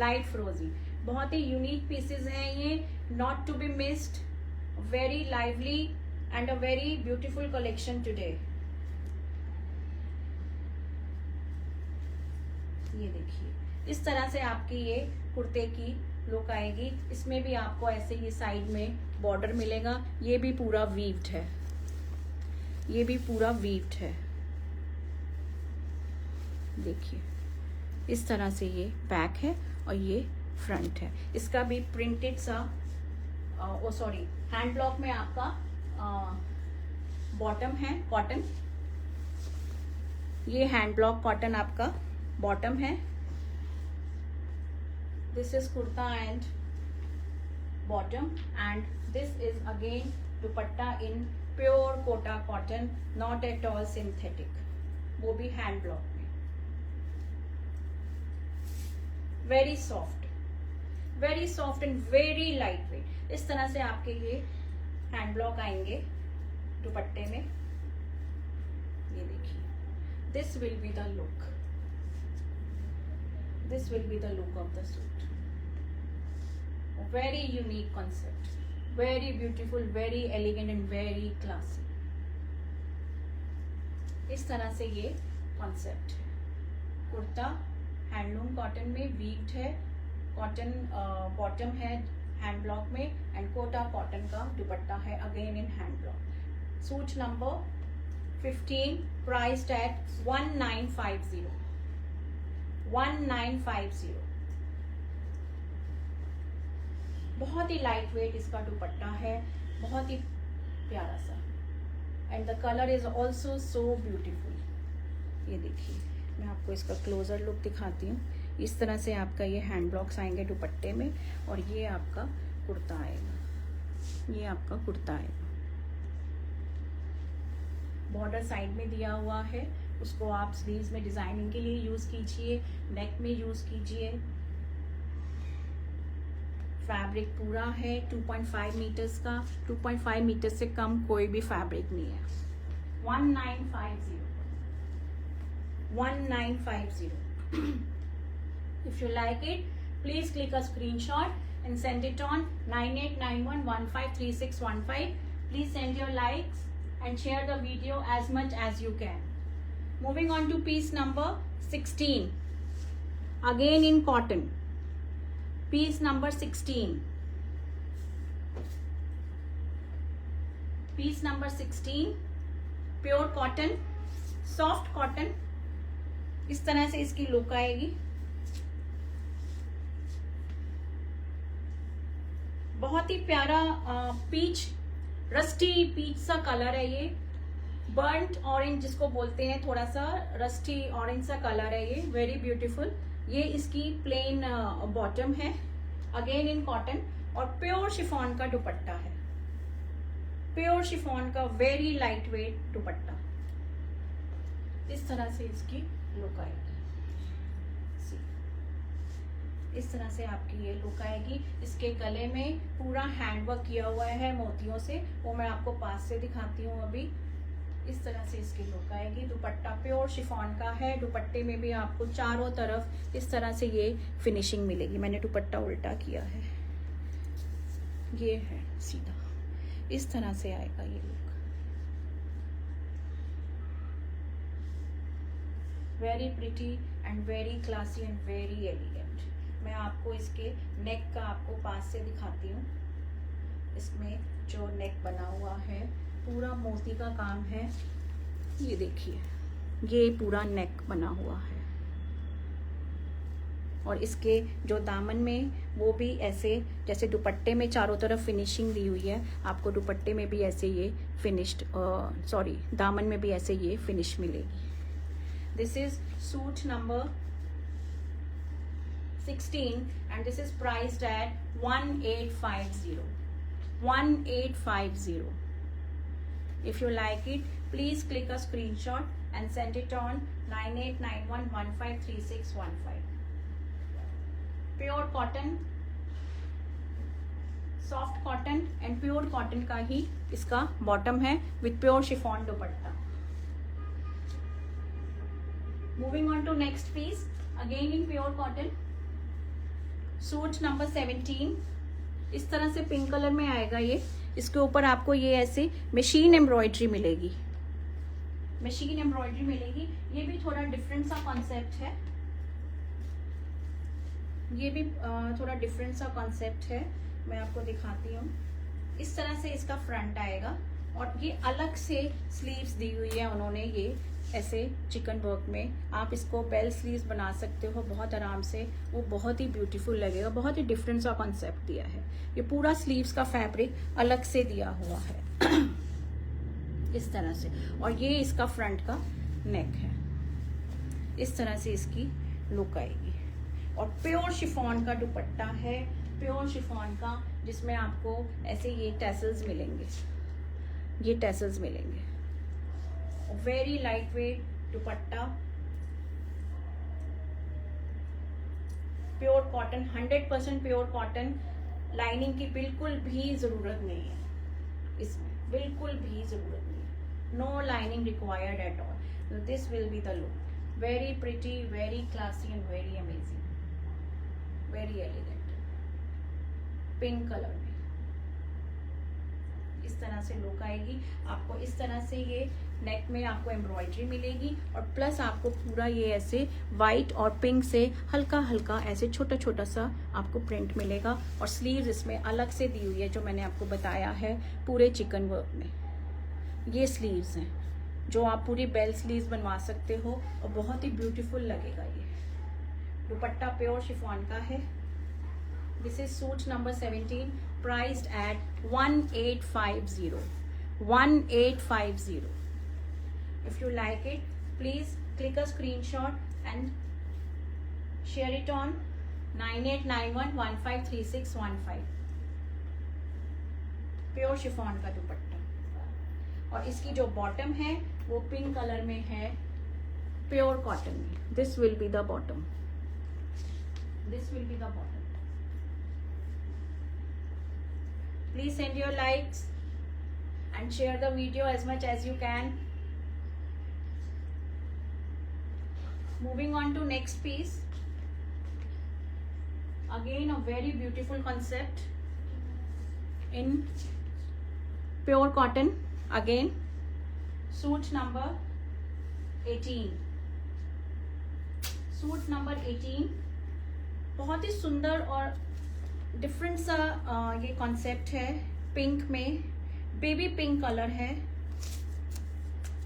Light frosy, बहुत ही unique pieces हैं ये, not to be missed. Very lively and a very beautiful collection today. ये देखिए, इस तरह से आपकी ये कुर्ते की लुक आएगी. इसमें भी आपको ऐसे ये साइड में बॉर्डर मिलेगा. ये भी पूरा वीव्ड है, ये भी पूरा वीव्ड है. देखिए, इस तरह से ये बैक है और ये फ्रंट है. इसका भी प्रिंटेड सा, हैंड ब्लॉक में आपका बॉटम है कॉटन. ये हैंड ब्लॉक कॉटन आपका बॉटम है. This is kurta and bottom and this is again dupatta in pure Kota cotton, not at all synthetic, वो भी हैंड ब्लॉक में. Very soft, very soft and very light weight. इस तरह से आपके ये हैंड ब्लॉक आएंगे दुपट्टे में, ये देखिए। This will be the look, this will be the look of the suit. Very unique concept, very beautiful, very elegant and very classy. इस तरह से ये कॉन्सेप्ट है। कुर्ता हैंडलूम कॉटन में वीव्ड है, कॉटन बॉटम है हैंड ब्लॉक में, and Kota cotton का दुपट्टा है again in hand block. Suit number 15, priced eight 1950, 1950। बहुत ही लाइट वेट इसका दुपट्टा है, बहुत ही प्यारा सा, and the colour is also so beautiful. ये देखिए, मैं आपको इसका क्लोजर लुक दिखाती हूँ। इस तरह से आपका ये हैंड ब्लॉक्स आएंगे दुपट्टे में, और ये आपका कुर्ता आएगा, ये आपका कुर्ता आएगा। बॉर्डर साइड में दिया हुआ है, उसको आप स्लीव्स में डिजाइनिंग के लिए यूज कीजिए, नेक में यूज कीजिए। फैब्रिक पूरा है 2.5 मीटर्स का, 2.5 मीटर से कम कोई भी फैब्रिक नहीं है। 1950, 1950। If you like it, please click a screenshot and send it on 9891153615. Please send your likes and share the video as much as you can. Moving on to piece number 16, again in cotton. Piece number 16. Piece number 16, pure cotton, soft cotton. इस तरह से इसकी look आएगी। बहुत ही प्यारा peach, rusty peach सा colour है ये, बर्न्ट ऑरेंज जिसको बोलते हैं, थोड़ा सा रस्टी ऑरेंज सा कलर है ये, वेरी ब्यूटीफुल। ये इसकी प्लेन बॉटम है अगेन इन कॉटन, और प्योर शिफॉन का दुपट्टा है, प्योर शिफॉन का वेरी लाइट वेट दुपट्टा। इस तरह से इसकी लुक आएगी। इस तरह से आपकी ये लुक आएगी। इसके गले में पूरा हैंडवर्क किया हुआ है मोतियों से, वो मैं आपको पास से दिखाती हूँ अभी। इस तरह से इसकी लुक आएगी। दुपट्टा प्योर शिफॉन का है, दुपट्टे में भी आपको चारों तरफ इस तरह से ये फिनिशिंग मिलेगी। मैंने दुपट्टा उल्टा किया है, ये है सीधा, इस तरह से आएगा ये look. Very pretty and very classy and very elegant. मैं आपको इसके नेक का आपको पास से दिखाती हूँ। इसमें जो नेक बना हुआ है पूरा मोती का काम है, ये देखिए, ये पूरा नेक बना हुआ है। और इसके जो दामन में वो भी ऐसे, जैसे दुपट्टे में चारों तरफ फिनिशिंग दी हुई है, आपको दुपट्टे में भी ऐसे ये फिनिश्ड, दामन में भी ऐसे ये फिनिश मिलेगी। This is suit number 16 and this is priced at 1850, 1850. If you like it, please click a screenshot and send it on 9891153615. Pure cotton, soft cotton and pure cotton का ही इसका bottom है with pure chiffon dupatta. Moving on to next piece, again in pure cotton, suit number 17। इस तरह से pink colour में आएगा ये। इसके ऊपर आपको ये ऐसे मशीन एम्ब्रॉयडरी मिलेगी, मशीन एम्ब्रॉयडरी मिलेगी। ये भी थोड़ा डिफरेंट सा कॉन्सेप्ट है, ये भी थोड़ा डिफरेंट सा कॉन्सेप्ट है। मैं आपको दिखाती हूँ। इस तरह से इसका फ्रंट आएगा, और ये अलग से स्लीव्स दी हुई है उन्होंने, ये ऐसे चिकन वर्क में। आप इसको बेल स्लीव्स बना सकते हो बहुत आराम से, वो बहुत ही ब्यूटीफुल लगेगा। बहुत ही डिफरेंट सा कॉन्सेप्ट दिया है। ये पूरा स्लीव्स का फैब्रिक अलग से दिया हुआ है इस तरह से, और ये इसका फ्रंट का नेक है। इस तरह से इसकी लुक आएगी। और प्योर शिफॉन का दुपट्टा है, प्योर शिफॉन का, जिसमें आपको ऐसे ये टैसल्स मिलेंगे, ये टैसल्स मिलेंगे। वेरी लाइट वेट दुपट्टा, pure cotton, 100% pure cotton, lining की बिल्कुल भी जरूरत नहीं है इसमें, बिल्कुल भी जरूरत नहीं है, no lining required at all. This will be the look, very pretty, very classy and very amazing, very elegant, pink colour में इस तरह से लुक आएगी आपको. इस तरह से ये नेक में आपको एम्ब्रॉयडरी मिलेगी और प्लस आपको पूरा ये ऐसे वाइट और पिंक से हल्का हल्का ऐसे छोटा छोटा सा आपको प्रिंट मिलेगा. और स्लीव्स इसमें अलग से दी हुई है जो मैंने आपको बताया है पूरे चिकन वर्क में. ये स्लीव्स हैं जो आप पूरी बेल स्लीव्स बनवा सकते हो और बहुत ही ब्यूटीफुल लगेगा. ये दुपट्टा प्योर शिफॉन का है. This is suit number 17, priced at 1850. 1850. If you like it, please click a screenshot and share it on 9891153615. Pure chiffon का दुपट्टा और इसकी जो बॉटम है वो पिंक कलर में है, प्योर कॉटन में. This will be the bottom, this will be the bottom. Please send your likes and share the video as much as you can. Moving on to next piece. Again a very beautiful concept in pure cotton. Again suit number 18. Suit number 18 बहुत ही सुंदर और different सा ये concept है. Pink में baby pink colour है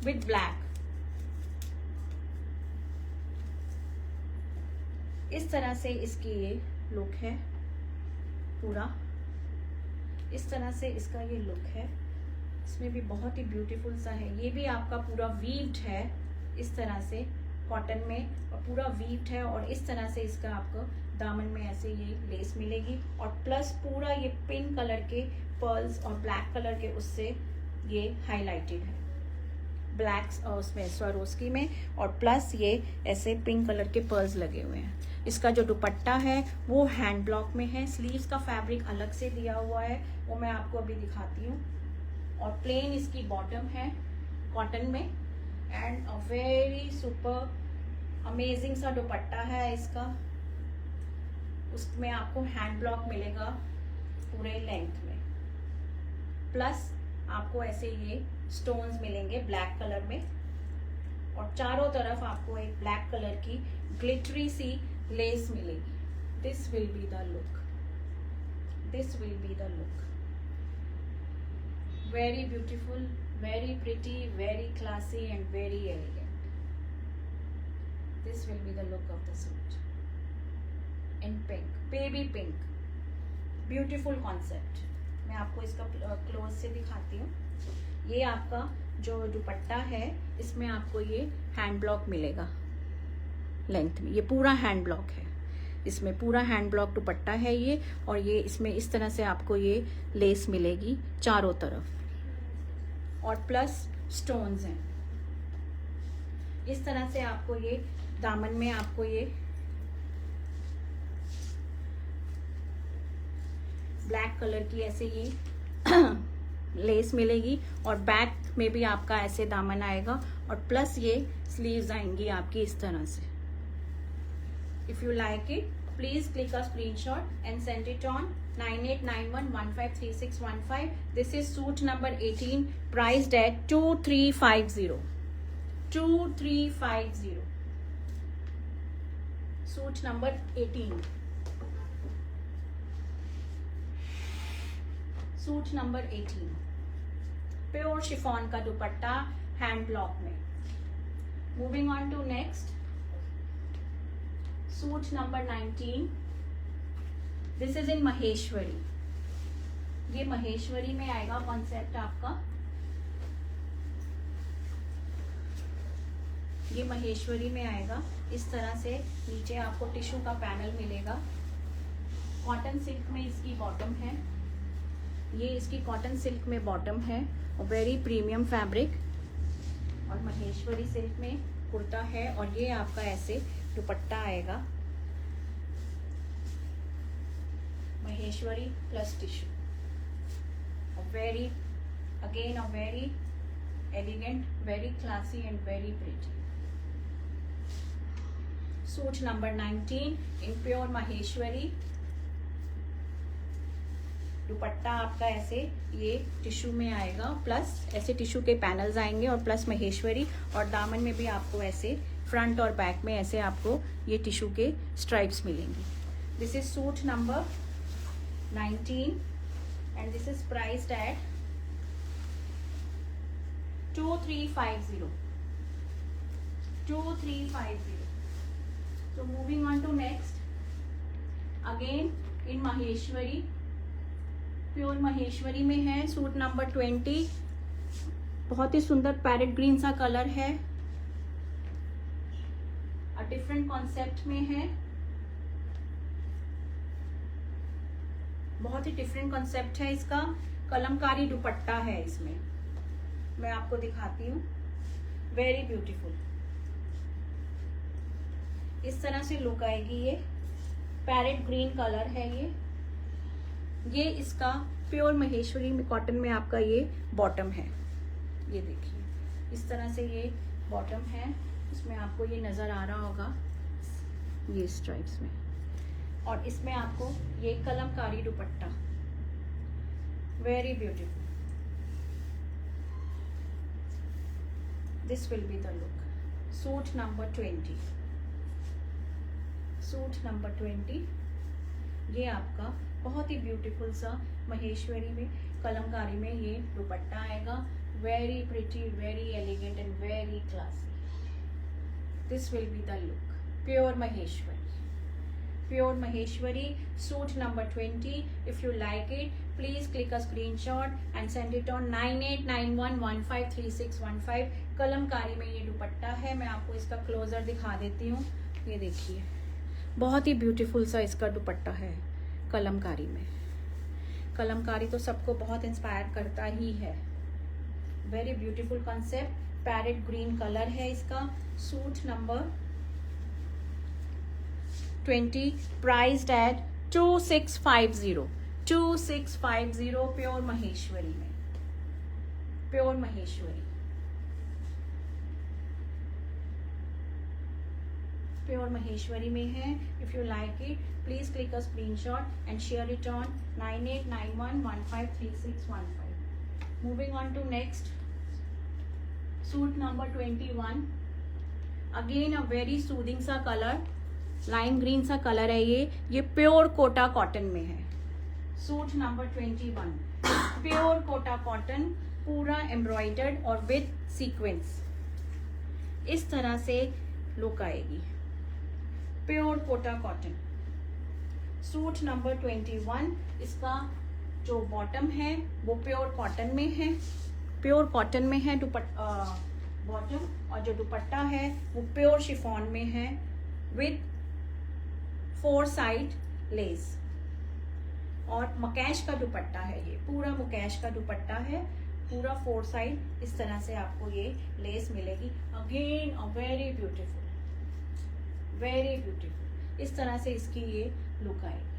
with black. इस तरह से इसकी ये लुक है पूरा, इस तरह से इसका ये लुक है. इसमें भी बहुत ही ब्यूटीफुल सा है. ये भी आपका पूरा वीव्ड है इस तरह से कॉटन में और पूरा वीव्ड है. और इस तरह से इसका आपको दामन में ऐसे ये लेस मिलेगी और प्लस पूरा ये पिंक कलर के पर्ल्स और ब्लैक कलर के उससे ये हाईलाइटेड है, ब्लैक्स और उसमें स्वरोस्की में, और प्लस ये ऐसे पिंक कलर के पर्ल्स लगे हुए हैं. इसका जो दुपट्टा है वो हैंड ब्लॉक में है. स्लीव्स का फैब्रिक अलग से दिया हुआ है, वो मैं आपको अभी दिखाती हूँ. और प्लेन इसकी बॉटम है कॉटन में and a very super amazing सा दुपट्टा है इसका. उसमें आपको हैंड ब्लॉक मिलेगा पूरे लेंथ में, प्लस आपको ऐसे ये स्टोन्स मिलेंगे ब्लैक कलर में और चारों तरफ आपको एक ब्लैक कलर की ग्लिटरी सी लेस मिलेगी. This will be the look, this will be the look. Very beautiful, very pretty, very classy and very elegant. This will be the look of the suit in pink, baby pink. Beautiful concept. मैं आपको इसका close से दिखाती हूँ. ये आपका जो दुपट्टा है इसमें आपको ये हैंड ब्लॉक मिलेगा लेंथ में. ये पूरा हैंड ब्लॉक है, इसमें पूरा हैंड ब्लॉक दुपट्टा है ये. और ये इसमें इस तरह से आपको ये लेस मिलेगी चारों तरफ और प्लस स्टोन्स हैं. इस तरह से आपको ये दामन में आपको ये ब्लैक कलर की ऐसे ये लेस मिलेगी और बैक में भी आपका ऐसे दामन आएगा और प्लस ये स्लीव्स आएंगी आपकी इस तरह से. If you like it please click a screenshot and send it on 9891153615. This is suit number 18, priced at 2350. 2350. Suit number 18. Suit number 18 pure chiffon का दुपट्टा हैंड ब्लॉक में. Moving on to next suit number 19. This is in Maheshwari. ये महेश्वरी में आएगा concept आपका. ये महेश्वरी में आएगा इस तरह से. नीचे आपको टिश्यू का पैनल मिलेगा. कॉटन सिल्क में इसकी बॉटम है. ये इसकी कॉटन सिल्क में बॉटम है और वेरी प्रीमियम फैब्रिक. और महेश्वरी सिल्क में कुर्ता है और ये आपका ऐसे दुपट्टा आएगा Maheshwari plus tissue, very again a very elegant, very classy and very pretty. Suit number 19 in pure Maheshwari. दुपट्टा आपका ऐसे ये टिश्यू में आएगा, प्लस ऐसे टिश्यू के पैनल्स आएंगे और प्लस महेश्वरी, और दामन में भी आपको ऐसे फ्रंट और बैक में ऐसे आपको ये टिश्यू के स्ट्राइप्स मिलेंगी. This is suit number 19 and this is priced at 2350. 2350. So moving on to next, again in Maheshwari, pure Maheshwari में है सूट नंबर 20. बहुत ही सुंदर पैरेट ग्रीन सा कलर है, डिफरेंट कॉन्सेप्ट में है, बहुत ही डिफरेंट कॉन्सेप्ट है इसका. कलमकारी दुपट्टा है इसमें, मैं आपको दिखाती हूँ. वेरी ब्यूटीफुल, इस तरह से लुक आएगी. ये पैरेट ग्रीन कलर है. ये इसका प्योर महेश्वरी में कॉटन में आपका ये बॉटम है. ये देखिए इस तरह से ये बॉटम है, इसमें आपको ये नजर आ रहा होगा ये स्ट्राइप्स में, और इसमें आपको ये कलमकारी दुपट्टा. Very beautiful. This will be the look. Suit number 20. Suit number 20 ये आपका बहुत ही ब्यूटीफुल सा महेश्वरी में कलमकारी में ये दुपट्टा आएगा. Very pretty, very elegant and very classy. This will be the look. Pure Maheshwari. Pure Maheshwari, suit number 20. If you like it, please click a screenshot and send it on 9891153615. Kalamkari में ये दुपट्टा है. मैं आपको इसका क्लोजर दिखा देती हूँ. ये देखिए बहुत ही ब्यूटीफुल सा इसका दुपट्टा है कलमकारी में. कलमकारी तो सबको बहुत इंस्पायर करता ही है. Very beautiful concept. Parrot green colour है इसका. Suit number 20 priced at 2650. 2650 pure Maheshwari में. प्योर महेश्वरी, प्योर महेश्वरी में है. If you like it please click a screenshot and share it on 9891153615. Moving on to next, suit number 21. Again a very soothing सा colour, lime green सा colour है. ये pure Kota cotton में है. Suit number 21 pure Kota cotton, पूरा embroidered और with sequins. इस तरह से लुक आएगी. Pure Kota cotton. Suit number 21. इसका जो बॉटम है वो प्योर कॉटन में है. प्योर कॉटन में है बॉटम, और जो दुपट्टा है वो प्योर शिफॉन में है विद 4 साइड लेस, और मकैश का दुपट्टा है. ये पूरा मकैश का दुपट्टा है, पूरा 4 साइड इस तरह से आपको ये लेस मिलेगी. Again a very beautiful, very beautiful. इस तरह से इसकी ये लुक आएगी.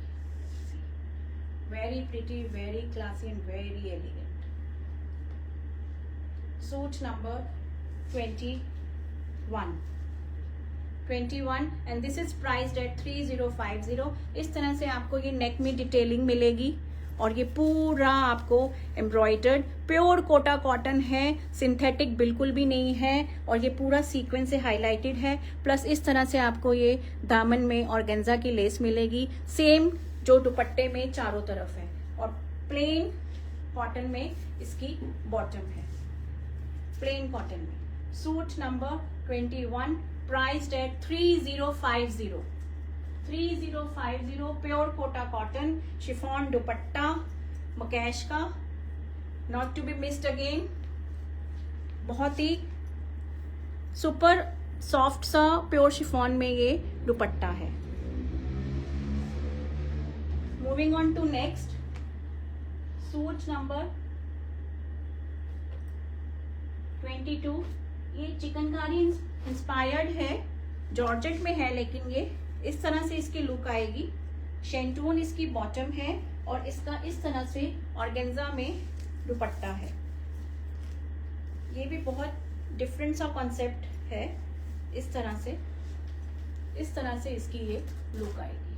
Very pretty, very classy and very elegant. Suit number 21 and this is priced at 3050. इस तरह से आपको ये नेक में डिटेलिंग मिलेगी, और ये पूरा आपको एम्ब्रॉयडर्ड प्योर कोटा कॉटन है. सिंथेटिक बिल्कुल भी नहीं है, और ये पूरा सीक्वेंस से हाईलाइटेड है. प्लस इस तरह से आपको ये दामन में ऑर्गेन्जा की लेस मिलेगी, सेम जो दुपट्टे में चारों तरफ है, और प्लेन कॉटन में इसकी बॉटम है. प्लेन कॉटन में. Suit number 21 priced at 3050. 3050 pure Kota cotton, chiffon dupatta मकैश का, not to be missed again. बहुत ही सुपर सॉफ्ट सा प्योर शिफॉन में ये दुपट्टा है. Moving on to next, suit number 22. ये चिकनकारी इंस्पायर्ड है, जॉर्जेट में है, लेकिन ये इस तरह से इसकी लुक आएगी. शेंटून इसकी बॉटम है और इसका इस तरह से ऑर्गेन्जा में दुपट्टा है। ये भी बहुत डिफरेंट सा कॉन्सेप्ट है। इस तरह से इसकी ये लुक आएगी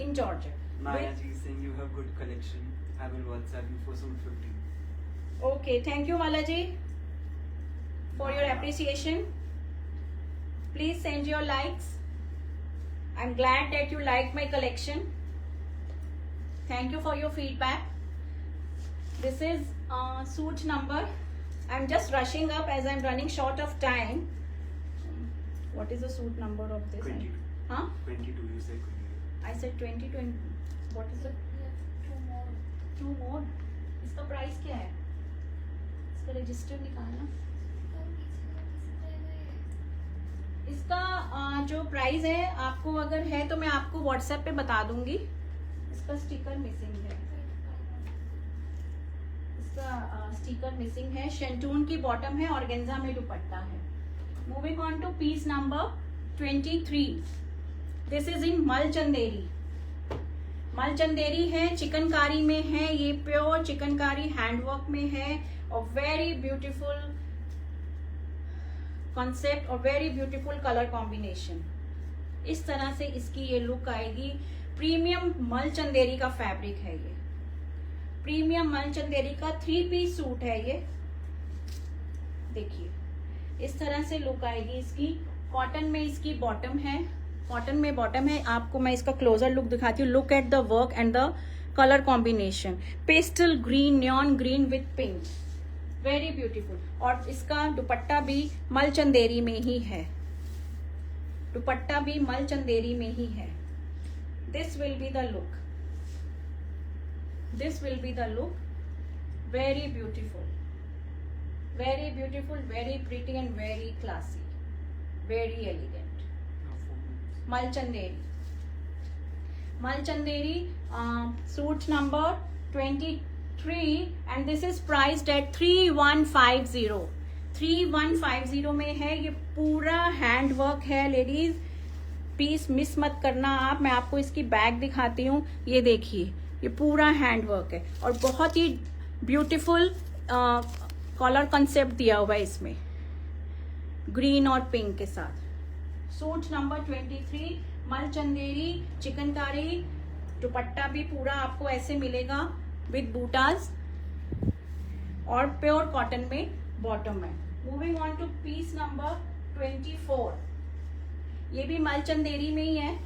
इन georgette. Maya ji is saying you have good collection. I will WhatsApp you for some 15. Okay, thank you Malaji for your appreciation. Please send your likes. I'm glad that you like my collection. Thank you for your feedback. This is suit number. I'm just rushing up as I'm running short of time. What is the suit number of this? 22. Huh? 22, you said 22. I said 20. What is it? Two more. इसका price क्या है? इसका register निकालना। इसका जो price है आपको अगर है तो मैं आपको व्हाट्सएप पे बता दूंगी। इसका स्टिकर मिसिंग है। स्टिकर मिसिंग है। शेंटून की बॉटम है, ऑर्गेन्जा में दुपट्टा है। Moving on to piece number 23। This is in mul Chanderi. Mul Chanderi है, चिकनकारी में है, ये प्योर चिकनकारी हैंडवर्क में है और वेरी ब्यूटीफुल कॉन्सेप्ट और वेरी ब्यूटीफुल कलर कॉम्बिनेशन। इस तरह से इसकी ये लुक आएगी। प्रीमियम मल चंदेरी का फैब्रिक है ये। प्रीमियम मल चंदेरी का 3 पीस सूट है ये। देखिए इस तरह से लुक आएगी इसकी। कॉटन में इसकी बॉटम है, कॉटन में बॉटम है। आपको मैं इसका क्लोजर लुक दिखाती हूँ। Look at the work and the colour combination. Pastel green, neon green with pink, very beautiful. और इसका दुपट्टा भी मल चंदेरी में ही है। दुपट्टा भी मल चंदेरी में ही है। This will be the look. This will be the look. Very beautiful, very beautiful, very pretty and very classy, very elegant. Malchanderi suit number 23 and this is priced at 3150. 3150 में है। ये पूरा हैंड वर्क है ladies. Piece miss मत करना आप। मैं आपको इसकी बैग दिखाती हूँ। ये देखिए ये पूरा हैंड वर्क है और बहुत ही ब्यूटीफुल कलर कंसेप्ट दिया हुआ है इसमें, ग्रीन और पिंक के साथ। सूट नंबर 23 मल चंदेरी चिकनकारी। दुपट्टा भी पूरा आपको ऐसे मिलेगा विद बूटास और प्योर कॉटन में बॉटम है। Moving on to piece number 24। ये भी मल चंदेरी में ही है।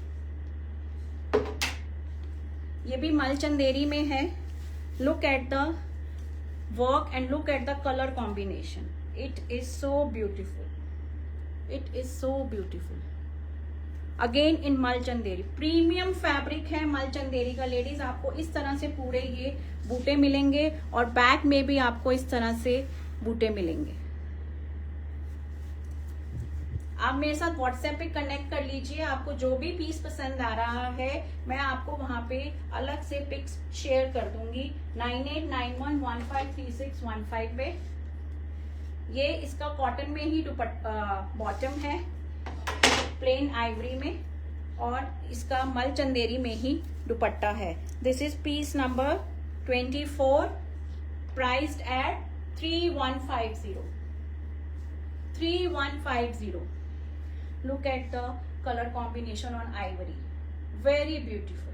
ये भी मल चंदेरी में है। Look at the work and look at the colour combination. It is so beautiful. It is so beautiful. Again in mul Chanderi. Premium fabric है मल चंदेरी का लेडीज। आपको इस तरह से पूरे ये बूटे मिलेंगे और बैक में भी आपको इस तरह से बूटे मिलेंगे। आप मेरे साथ व्हाट्सएप पे कनेक्ट कर लीजिए। आपको जो भी पीस पसंद आ रहा है मैं आपको वहां पे अलग से पिक्स शेयर कर दूंगी। 9891153615 पे। ये इसका कॉटन में ही बॉटम है, प्लेन आइवरी में, और इसका मल चंदेरी में ही दुपट्टा है। This is piece number 24 priced eight 3150। 3150। Look at the color combination on ivory. Very beautiful,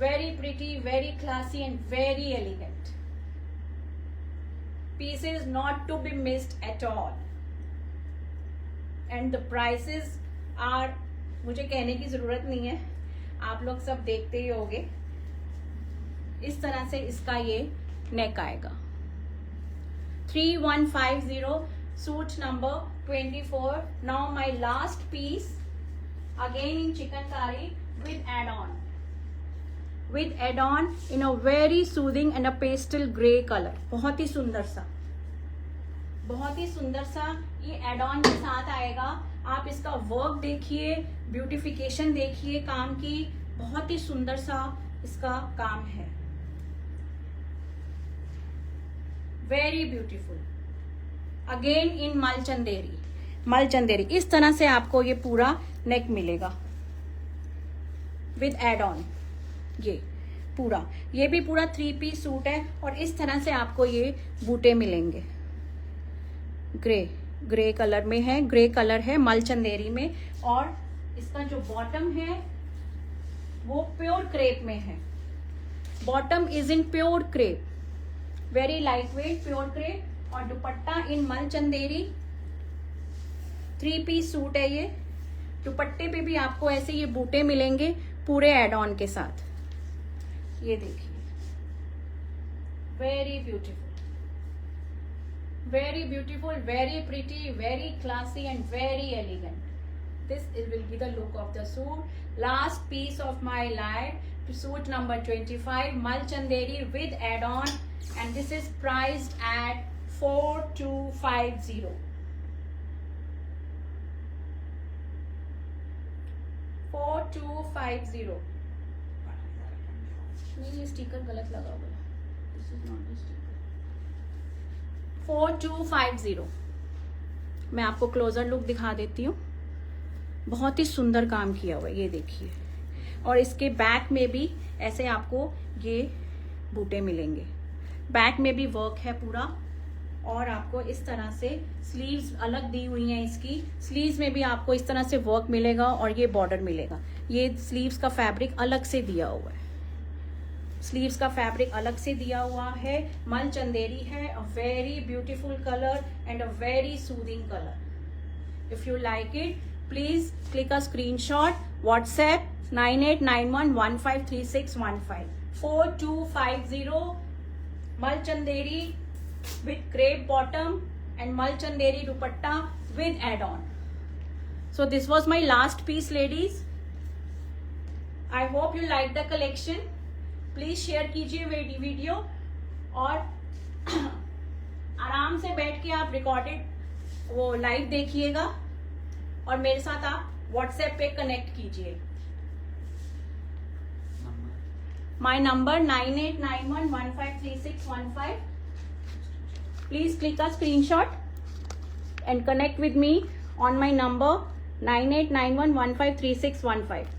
very pretty, very classy and very elegant. Pieces not to be missed at all. And the prices are, मुझे कहने की जरूरत नहीं है, आप लोग सब देखते ही होंगे। इस तरह से इसका ये नेक आएगा। 3150 suit number 24. Now my last piece again in chikankari with add-on in a very soothing and a pastel grey color. बहुत ही सुंदर सा ये एड-ऑन के साथ आएगा। आप इसका वर्क देखिए, ब्यूटिफिकेशन देखिए काम की, बहुत ही सुंदर सा इसका काम है। Very beautiful. Again in mul Chanderi. इस तरह से आपको ये पूरा नेक मिलेगा। With add on. ये पूरा, ये भी पूरा 3 पीस सूट है और इस तरह से आपको ये बूटे मिलेंगे। ग्रे कलर में है, ग्रे कलर है मल चंदेरी में, और इसका जो बॉटम है वो प्योर क्रेप में है। Bottom is in pure crepe, very light wait pure crepe, और दुपट्टा इन मल चंदेरी। 3 पीस सूट है ये। दुपट्टे पे भी आपको ऐसे ये बूटे मिलेंगे पूरे एड ऑन के साथ। ये देखिए, very beautiful, very beautiful, very pretty, very classy and very elegant. This will be the look of the suit. Last piece of my live, suit number 25 Mal Chanderi with add-on, and this is priced at 4250. 4250. नहीं, ये sticker गलत लगा हुआ है। This is not the sticker. 4250। मैं आपको closure look दिखा देती हूँ। बहुत ही सुंदर काम किया हुआ है, ये देखिए। और इसके बैक में भी ऐसे आपको ये बूटे मिलेंगे। बैक में भी वर्क है पूरा, और आपको इस तरह से स्लीव्स अलग दी हुई हैं। इसकी स्लीव्स में भी आपको इस तरह से वर्क मिलेगा और ये बॉर्डर मिलेगा। ये स्लीव्स का फैब्रिक अलग से दिया हुआ है, स्लीव्स का फैब्रिक अलग से दिया हुआ है। मल चंदेरी है, a very beautiful colour and a very soothing colour. If you like it, please click a screenshot, WhatsApp 9891153615। 4250 मल Chanderi with crepe bottom and mal chanderi dupatta with add-on. So this was my last piece, ladies. I hope you like the collection. Please share कीजिए video, और आराम से बैठ के आप recorded वो live देखिएगा, और मेरे साथ आप व्हाट्सएप पे कनेक्ट कीजिए। My number 9891153615। Please click a screenshot and connect with me on my number 9891153615.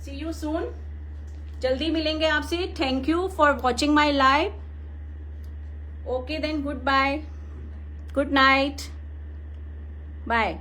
See you soon. जल्दी मिलेंगे आपसे। Thank you for watching my live. Okay then, goodbye. Good night. Bye.